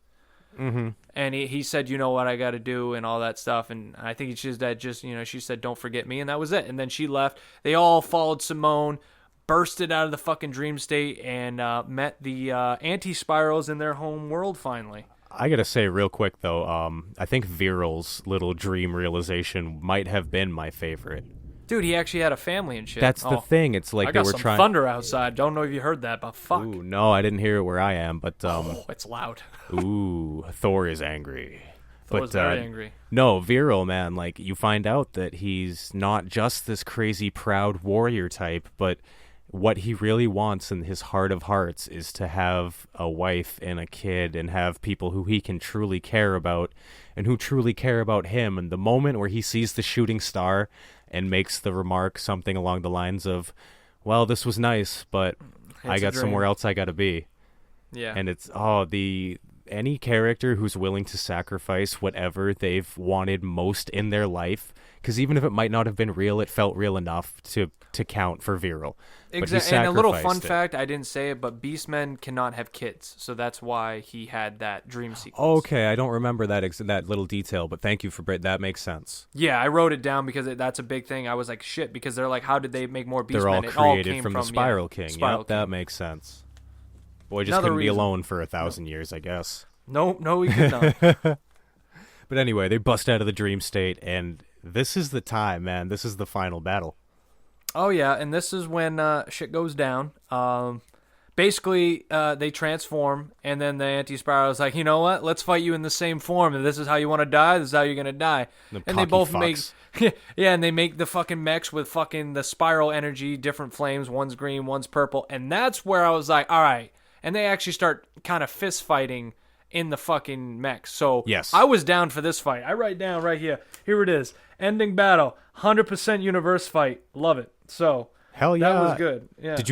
Mm-hmm. And he said, you know what I got to do and all that stuff. And I think it's just that she said, don't forget me. And that was it. And then she left. They all followed Simone, bursted out of the fucking dream state, and met the anti-spirals in their home world finally. I gotta say real quick, though, I think Viral's little dream realization might have been my favorite. Dude, he actually had a family and shit. That's the thing. It's like I got they were some trying. thunder outside. Don't know if you heard that, but fuck. Ooh, no, I didn't hear it where I am. But it's loud. Ooh, Thor is angry. Thor was very angry. No, Viral, man, like, you find out that he's not just this crazy proud warrior type, but what he really wants in his heart of hearts is to have a wife and a kid and have people who he can truly care about and who truly care about him. And the moment where he sees the shooting star and makes the remark something along the lines of, well, this was nice, but I got somewhere else I got to be. Yeah. And it's, any character who's willing to sacrifice whatever they've wanted most in their life, because even if it might not have been real, it felt real enough to count for Viral. Exactly. And a little fun fact, I didn't say it, but Beastmen cannot have kids, so that's why he had that dream sequence. Okay, I don't remember that little detail, but thank you for that. Makes sense. Yeah, I wrote it down because that's a big thing. I was like, shit, because they're like, how did they make more Beastmen? They're all created from the Spiral King. Spiral King. That makes sense. Boy just couldn't be alone for 1,000 years, I guess. No, he could not. But anyway, they bust out of the dream state, and this is the time, man. This is the final battle. Oh, yeah, and this is when shit goes down. Basically, they transform, and then the anti-Spiral is like, you know what? Let's fight you in the same form, and this is how you want to die. This is how you're going to die. And they both make... Yeah, and they make the fucking mechs with fucking the spiral energy, different flames. One's green, one's purple. And that's where I was like, all right. And they actually start kind of fist fighting in the fucking mechs. So yes. I was down for this fight. I write down right here. Here it is. Ending battle. 100% universe fight. Love it. So hell yeah, that was good. Yeah. Did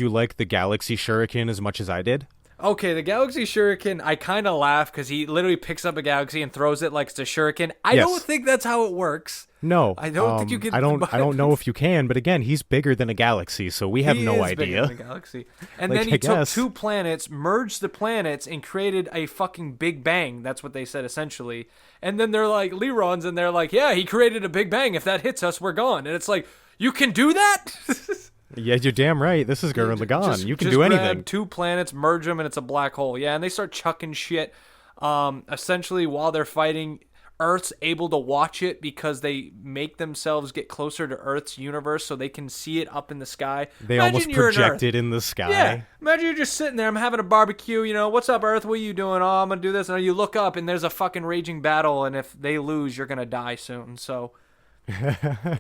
you like the Galaxy Shuriken as much as I did? Okay, the Galaxy Shuriken, I kind of laugh because he literally picks up a galaxy and throws it like it's a shuriken. I don't think that's how it works. No, I don't think you can. I don't know if you can, but again, he's bigger than a galaxy, so we have no idea. Bigger than a galaxy. And then he took 2 planets, merged the planets, and created a fucking Big Bang. That's what they said essentially. And then they're like Leron's, and they're like, yeah, he created a Big Bang. If that hits us, we're gone. And it's like, you can do that. Yeah, you're damn right. This is Gurren Lagann. You can do anything. Grab 2 planets, merge them, and it's a black hole. Yeah, and they start chucking shit. Essentially, while they're fighting, Earth's able to watch it because they make themselves get closer to Earth's universe so they can see it up in the sky. They almost project it in the sky. Yeah, imagine you're just sitting there. I'm having a barbecue. You know, what's up, Earth? What are you doing? Oh, I'm going to do this. And you look up, and there's a fucking raging battle, and if they lose, you're going to die soon. So...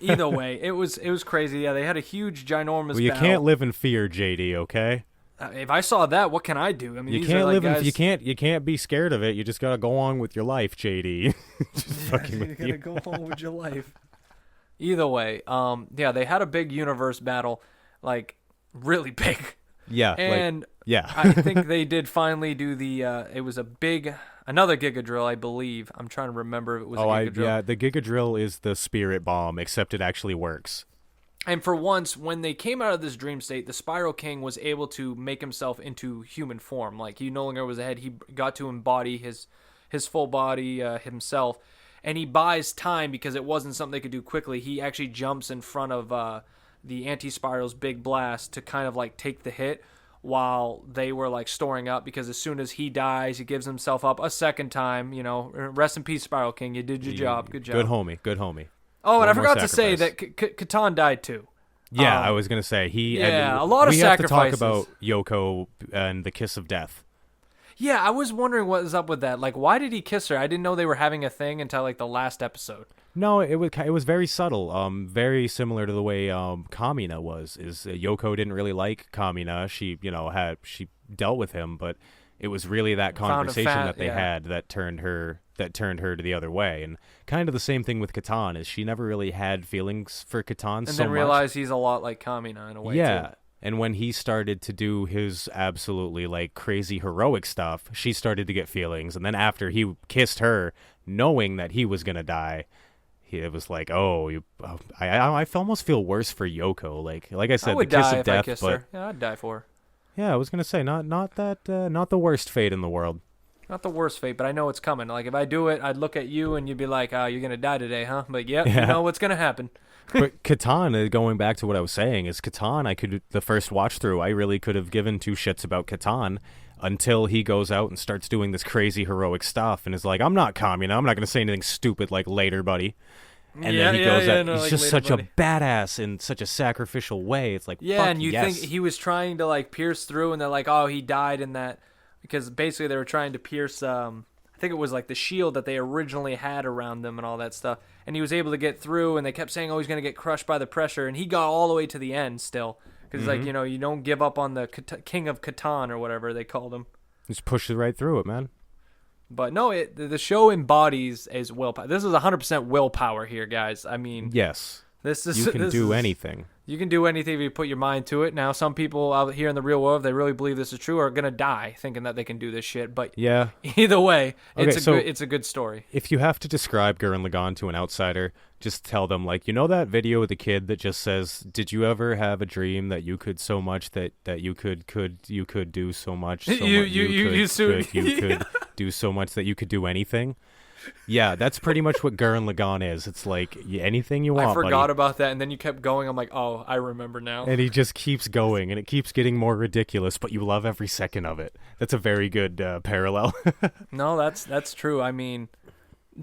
Either way, it was crazy. Yeah, they had a huge, ginormous. Well, you battle. can't live in fear, JD. Okay. If I saw that, what can I do? I mean, you can't live in. You can't be scared of it. You just gotta go on with your life, JD. You gotta go on with your life. Either way, yeah, they had a big universe battle, like really big. Yeah, and yeah, I think they did finally do the. It was another Giga Drill, I believe. I'm trying to remember if it was a Giga Drill. Yeah, the Giga Drill is the spirit bomb, except it actually works. And for once, when they came out of this dream state, the Spiral King was able to make himself into human form. Like, he no longer was a head. He got to embody his full body himself. And he buys time because it wasn't something they could do quickly. He actually jumps in front of the Anti-Spiral's big blast to kind of, like, take the hit while they were, like, storing up. Because as soon as he dies, he gives himself up a second time. You know, rest in peace, Spiral King. You did your job. Good job. Good homie. Oh, and I forgot to say that Catan died too. Yeah, I was gonna say a lot of sacrifices. We have to talk about Yoko and the kiss of death. Yeah, I was wondering what was up with that. Like, why did he kiss her? I didn't know they were having a thing until like the last episode. No, it was very subtle. Very similar to the way Kamina was. Yoko didn't really like Kamina. She she dealt with him, but it was really that conversation that they had that turned her to the other way. And kind of the same thing with Catan, is she never really had feelings for Catan and then realized he's a lot like Kamina in a way too. And when he started to do his absolutely like crazy heroic stuff, she started to get feelings. And then after he kissed her, knowing that he was gonna die, it was like, I almost feel worse for Yoko. Like I said, the kiss of death. But yeah, I'd die for her. Yeah, I was gonna say not the worst fate in the world. Not the worst fate, but I know it's coming. Like, if I do it, I'd look at you and you'd be like, "Oh, you're gonna die today, huh?" But you know what's gonna happen. But Catan, going back to what I was saying, is Catan. The first watch through, I really could have given 2 shits about Catan until he goes out and starts doing this crazy heroic stuff and is like, "I'm not Kamina. I'm not gonna say anything stupid like later, buddy." And then he goes out. He's just such a badass in such a sacrificial way. It's like, and you think he was trying to like pierce through, and they're like, "Oh, he died in that," because basically they were trying to pierce. I think it was like the shield that they originally had around them and all that stuff. And he was able to get through, and they kept saying, oh, he's going to get crushed by the pressure. And he got all the way to the end still. Because, like, you know, you don't give up on the King of Catan or whatever they called him. Just pushes right through it, man. But no, the show embodies as willpower. This is 100% willpower here, guys. I mean, yes, you can this do is, anything. You can do anything if you put your mind to it. Now, some people out here in the real world, if they really believe this is true, are gonna die thinking that they can do this shit. But yeah, either way, okay, it's a good story. If you have to describe Gurren Lagann to an outsider, just tell them, like, you know that video of the kid that just says, "Did you ever have a dream that you could so much that you could do so much? So you could do so much that you could do anything." Yeah, that's pretty much what Gurren Lagann is. It's like anything you want. I forgot buddy. about that, and then you kept going. I'm like, oh, I remember now. And he just keeps going, and it keeps getting more ridiculous, but you love every second of it. That's a very good parallel. No, that's true. I mean,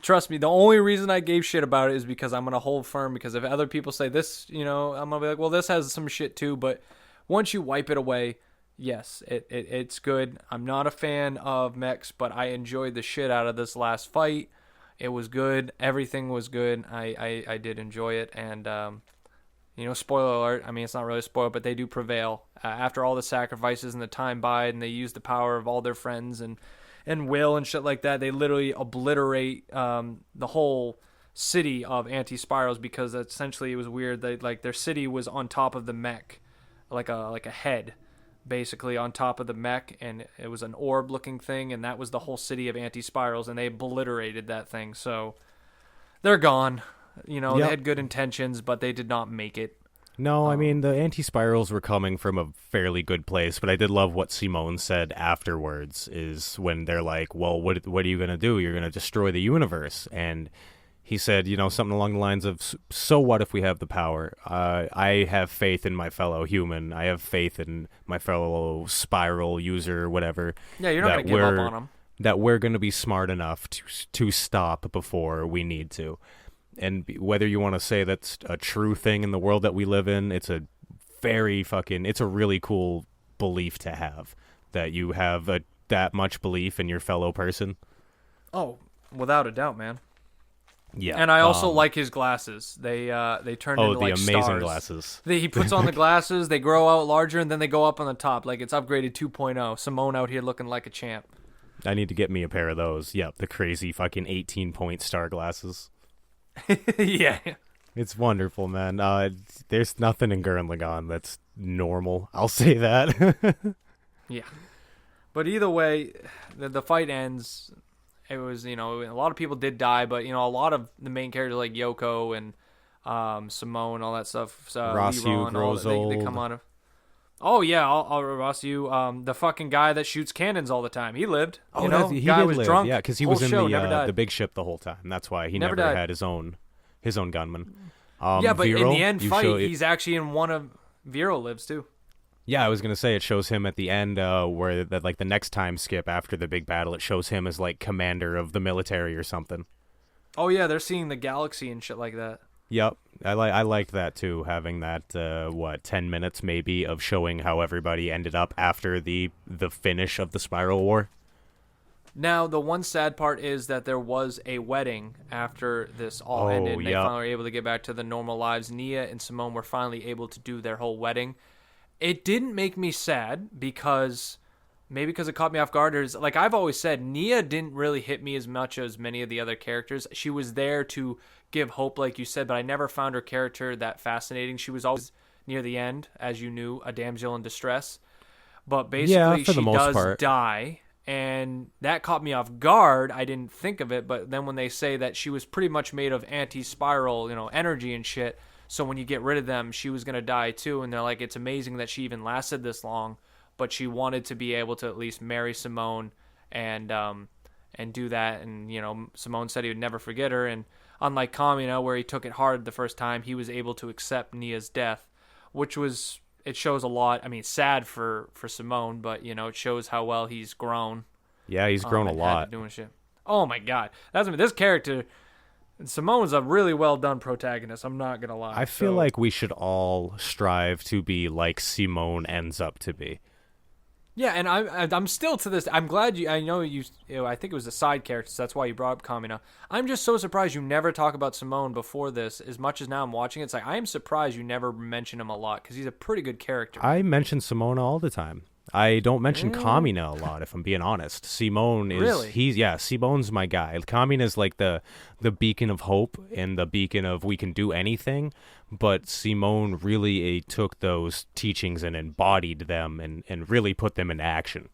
trust me, the only reason I gave shit about it is because I'm gonna hold firm. Because if other people say this, you know, I'm gonna be like, well, this has some shit too. But once you wipe it away, yes, it's good. I'm not a fan of mechs, but I enjoyed the shit out of this last fight. It was good. Everything was good. I did enjoy it. And, you know, spoiler alert. I mean, it's not really a spoiler, but they do prevail. After all the sacrifices and the time bide, and they use the power of all their friends and will and shit like that, they literally obliterate the whole city of anti-spirals, because essentially it was weird. They, like, their city was on top of the mech, like a head, basically on top of the mech, and it was an orb looking thing, and that was the whole city of anti-spirals, and they obliterated that thing. So they're gone. You know, They had good intentions, but they did not make it. No, I mean, the anti-spirals were coming from a fairly good place, but I did love what Simone said afterwards, is when they're like, well, what are you going to do? You're going to destroy the universe. And he said, you know, something along the lines of, so what if we have the power? I have faith in my fellow human. I have faith in my fellow spiral user, whatever. Yeah, you're not going to give up on them. That we're going to be smart enough to stop before we need to. And whether you want to say that's a true thing in the world that we live in, it's a it's a really cool belief to have, that you have that much belief in your fellow person. Oh, without a doubt, man. Yeah, and I also like his glasses. They turn into like the amazing stars. Glasses. He puts on the glasses. They grow out larger, and then they go up on the top. Like it's upgraded 2.0. Simone out here looking like a champ. I need to get me a pair of those. Yep, the crazy fucking 18-point star glasses. Yeah, it's wonderful, man. There's nothing in Gurren Lagann that's normal. I'll say that. Yeah, but either way, the fight ends. It was, you know, a lot of people did die, but, you know, a lot of the main characters like Yoko and Simone, all that stuff. Rossyu grows old. They come on. Oh, yeah, Rossyu, the fucking guy that shoots cannons all the time. He lived. Oh, you know? he guy did was live. drunk. Yeah, because he was in the big ship the whole time. That's why he never had his own gunman. Yeah, but Vero, in the end fight, he's actually in one of... Vero lives, too. Yeah, I was going to say, it shows him at the end where the next time skip after the big battle, it shows him as like commander of the military or something. Oh yeah, they're seeing the galaxy and shit like that. Yep. I liked that too, having that 10 minutes maybe of showing how everybody ended up after the finish of the Spiral War. Now, the one sad part is that there was a wedding after this all ended, and they finally were able to get back to the normal lives. Nia and Simone were finally able to do their whole wedding. It didn't make me sad because it caught me off guard. Like I've always said, Nia didn't really hit me as much as many of the other characters. She was there to give hope, like you said, but I never found her character that fascinating. She was always near the end, as you knew, a damsel in distress. But basically, she does die, and that caught me off guard. I didn't think of it, but then when they say that she was pretty much made of anti-spiral, you know, energy and shit, so when you get rid of them, she was going to die too. And they're like, it's amazing that she even lasted this long, but she wanted to be able to at least marry Simone and do that. And, you know, Simone said he would never forget her. And unlike Kamina, where he took it hard the first time, he was able to accept Nia's death, which was, it shows a lot. I mean, sad for Simone, but, you know, it shows how well he's grown. Yeah, he's grown a lot. Doing shit. Oh my God. This character... Simone's a really well-done protagonist, I'm not going to lie. I feel like we should all strive to be like Simone ends up to be. Yeah, and I'm still to this. I'm glad you. I know you. I think it was a side character. So that's why you brought up Kamina. I'm just so surprised you never talk about Simone before this. As much as now I'm watching, it's like I am surprised you never mention him a lot because he's a pretty good character. I mention Simona all the time. I don't mention Kamina a lot, if I'm being honest. Simone is really? Simone's my guy. Kamina's like the beacon of hope and the beacon of we can do anything. But Simone really took those teachings and embodied them and really put them into action.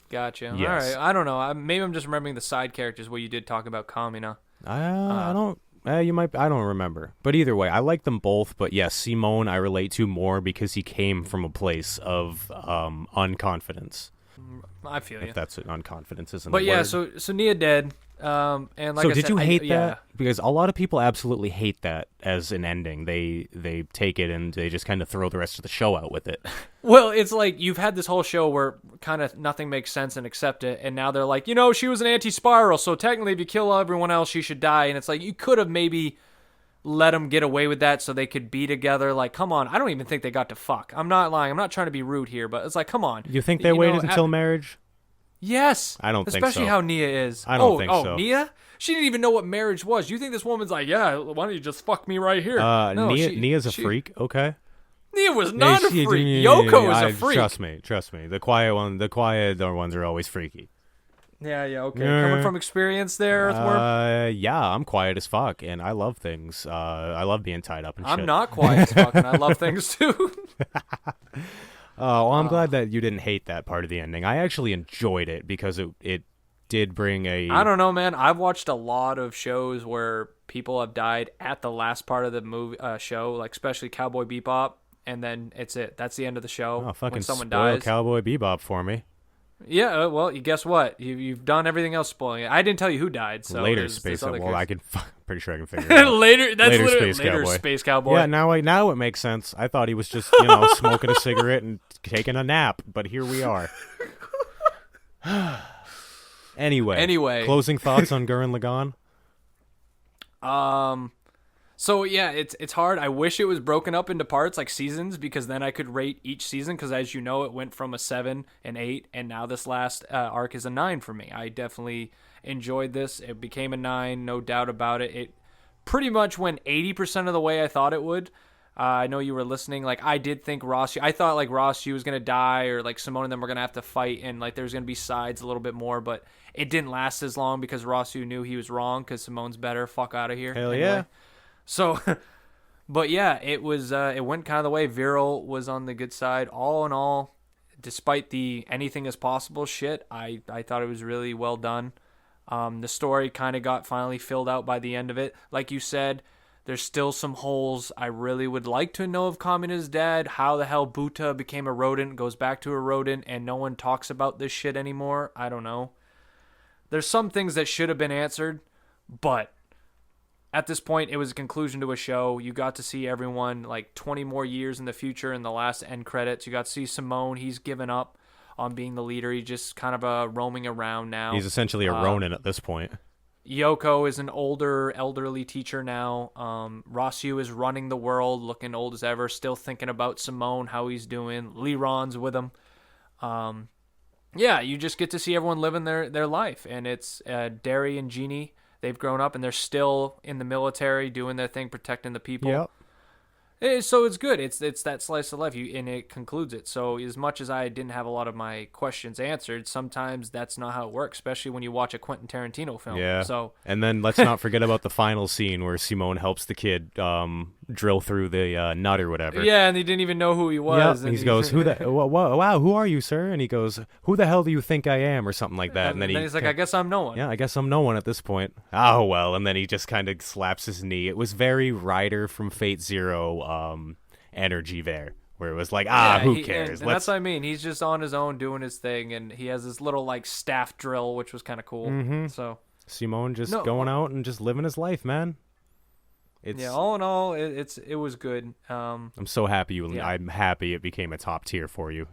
Gotcha. Yes. All right. I don't know. Maybe I'm just remembering the side characters where you did talk about Kamina. I don't. You might. I don't remember. But either way, I like them both. But yes, Simone I relate to more because he came from a place of unconfidence. I feel you. If that's unconfidence isn't. But a yeah, word. so Nia dead. And like so I did said, you hate that? Yeah. Because a lot of people absolutely hate that as an ending. They take it and they just kind of throw the rest of the show out with it. Well, it's like you've had this whole show where kind of nothing makes sense and accept it, and now they're like, she was an anti-spiral, so technically if you kill everyone else, she should die. And it's like you could have maybe let them get away with that so they could be together. Like, come on, I don't even think they got to fuck. I'm not lying. I'm not trying to be rude here, but it's like, come on. You think they waited until marriage? Yes. I don't think so. Especially how Nia is. I don't think so. Oh, Nia? She didn't even know what marriage was. You think this woman's like, yeah, why don't you just fuck me right here? No, Nia's a freak, okay? Nia was not a freak. Yoko is a freak. Trust me. The quiet ones are always freaky. Yeah, okay. Coming from experience there, Earthworm? Yeah, I'm quiet as fuck, and I love things. I love being tied up and shit. I'm not quiet as fuck, and I love things too. Well, I'm glad that you didn't hate that part of the ending. I actually enjoyed it because it did bring a... I don't know, man. I've watched a lot of shows where people have died at the last part of the movie show, like especially Cowboy Bebop, and then it's it. That's the end of the show. Oh, fucking when someone spoil dies. Cowboy Bebop for me. Yeah, well, guess what? You've done everything else spoiling it. I didn't tell you who died. So later Space Cowboy. Well, I can... Pretty sure I can figure it out. later Space Cowboy. Yeah, now it makes sense. I thought he was just, smoking a cigarette and taking a nap, but here we are. Anyway, closing thoughts on Gurren Lagann? So yeah, it's hard. I wish it was broken up into parts like seasons because then I could rate each season because as you know, it went from a 7, an 8, and now this last arc is a 9 for me. I definitely enjoyed this. It became a 9, no doubt about it. It pretty much went 80% of the way I thought it would. I know you were listening. Like I did think I thought like Ross was gonna die or like Simone and them were gonna have to fight and like there's gonna be sides a little bit more, but it didn't last as long because Ross knew he was wrong because Simone's better. Fuck out of here. Hell yeah. So, but yeah, it was. It went kind of the way Viral was on the good side. All in all, despite the anything is possible shit, I thought it was really well done. The story kind of got finally filled out by the end of it. Like you said, there's still some holes. I really would like to know if Kamina's dead, how the hell Buta became a rodent, goes back to a rodent, and no one talks about this shit anymore. I don't know. There's some things that should have been answered, but at this point, it was a conclusion to a show. You got to see everyone like 20 more years in the future in the last end credits. You got to see Simone. He's given up on being the leader. He's just kind of roaming around now. He's essentially a Ronin at this point. Yoko is an older, elderly teacher now. Rossyu is running the world, looking old as ever, still thinking about Simone, how he's doing. Liron's with him. Yeah, you just get to see everyone living their life. And it's Derry and Jeannie. They've grown up and they're still in the military doing their thing, protecting the people. Yep. So it's good. It's that slice of life, and it concludes it. So as much as I didn't have a lot of my questions answered, sometimes that's not how it works, especially when you watch a Quentin Tarantino film. Yeah. So and then let's not forget about the final scene where Simone helps the kid drill through the nut or whatever. Yeah, and he didn't even know who he was. Yep. And he goes, wow, who are you, sir? And he goes, who the hell do you think I am, or something like that. And then he's like, I guess I'm no one. Yeah, I guess I'm no one at this point. Oh well. And then he just kind of slaps his knee. It was very Ryder from Fate Zero energy there, where it was like, who cares? And that's what I mean. He's just on his own doing his thing, and he has this little like staff drill, which was kind of cool. Mm-hmm. So Simone just going out and just living his life, man. All in all, it was good. I'm so happy I'm happy it became a top tier for you.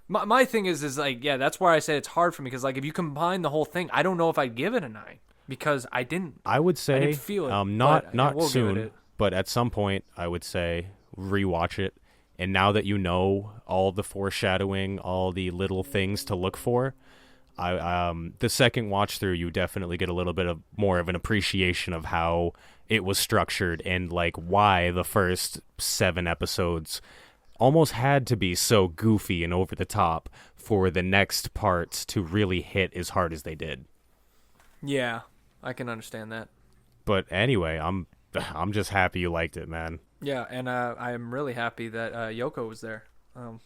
My thing is like, yeah, that's why I said it's hard for me because like if you combine the whole thing, I don't know if I'd give it a 9 because I didn't. I would say I didn't feel it. not soon, but at some point I would say rewatch it And now that you know all the foreshadowing, all the little things to look for, the second watch through, you definitely get a little bit of more of an appreciation of how it was structured and like why the first 7 episodes almost had to be so goofy and over the top for the next parts to really hit as hard as they did. Yeah, I can understand that. But anyway, I'm just happy you liked it, man. Yeah, and I'm really happy that Yoko was there.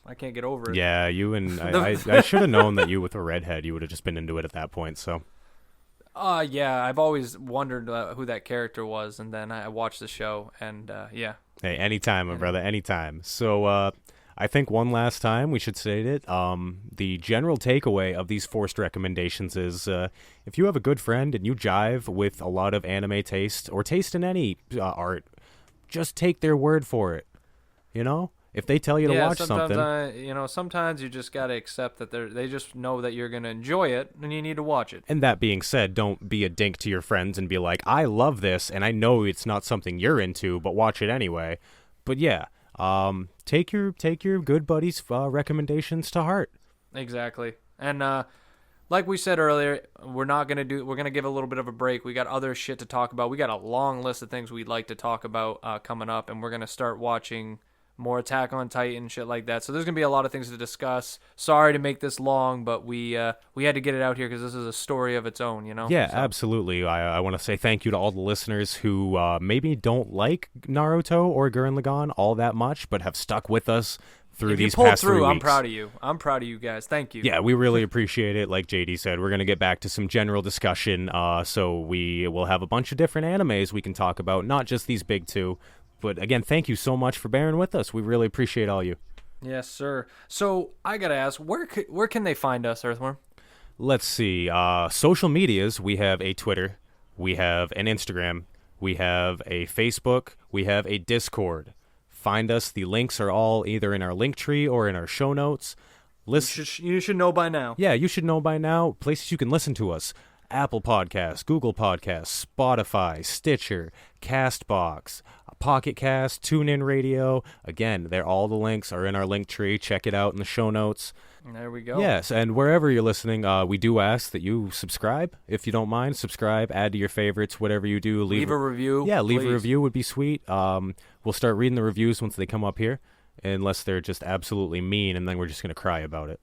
I can't get over it. Yeah, you and I should have known that you with a redhead, you would have just been into it at that point. So. Yeah, I've always wondered who that character was, and then I watched the show, and yeah. Hey, anytime, my brother, anytime. So, I think one last time we should state it. The general takeaway of these forced recommendations is if you have a good friend and you jive with a lot of anime taste or taste in any art, just take their word for it. You know? If they tell you to watch something. Sometimes you just got to accept that they just know that you're going to enjoy it and you need to watch it. And that being said, don't be a dink to your friends and be like, I love this and I know it's not something you're into, but watch it anyway. But yeah, take your good buddies' recommendations to heart. Exactly. And like we said earlier, we're going to give a little bit of a break. We got other shit to talk about. We got a long list of things we'd like to talk about coming up, and we're going to start watching more Attack on Titan, shit like that. So there's going to be a lot of things to discuss. Sorry to make this long, but we had to get it out here because this is a story of its own, you know? Yeah, so. Absolutely. I want to say thank you to all the listeners who maybe don't like Naruto or Gurren Lagann all that much, but have stuck with us through these past 3 weeks. I'm proud of you. I'm proud of you guys. Thank you. Yeah, we really appreciate it. Like JD said, we're going to get back to some general discussion. So we will have a bunch of different animes we can talk about, not just these big 2. But again, thank you so much for bearing with us. We really appreciate all you. Yes, sir. So I gotta ask, where can they find us, Earthworm? Let's see. Social medias. We have a Twitter. We have an Instagram. We have a Facebook. We have a Discord. Find us. The links are all either in our link tree or in our show notes. You should know by now. Yeah, you should know by now. Places you can listen to us. Apple Podcasts, Google Podcasts, Spotify, Stitcher, Castbox, Pocket Cast, TuneIn Radio. Again, all the links are in our link tree. Check it out in the show notes. There we go. Yes, and wherever you're listening, we do ask that you subscribe. If you don't mind, subscribe, add to your favorites, whatever you do. Leave a review. Yeah, leave please. A review would be sweet. We'll start reading the reviews once they come up here, unless they're just absolutely mean, and then we're just going to cry about it.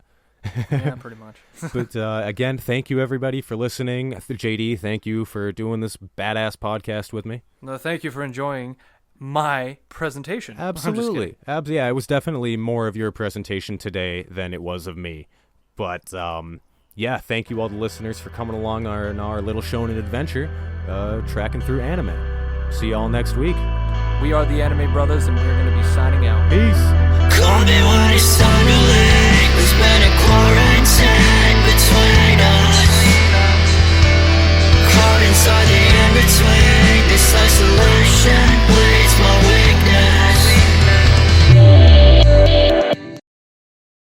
Yeah, pretty much. But again, thank you everybody for listening. JD, thank you for doing this badass podcast with me. No, thank you for enjoying my presentation. Absolutely. Yeah, it was definitely more of your presentation today than it was of me. But yeah, thank you all the listeners for coming along on our little shonen adventure, tracking through anime. See y'all next week. We are the Anime Brothers, and we're going to be signing out. Peace. Call me when it's time to leave. There's been a quarantine between us. Caught inside the in-between. This isolated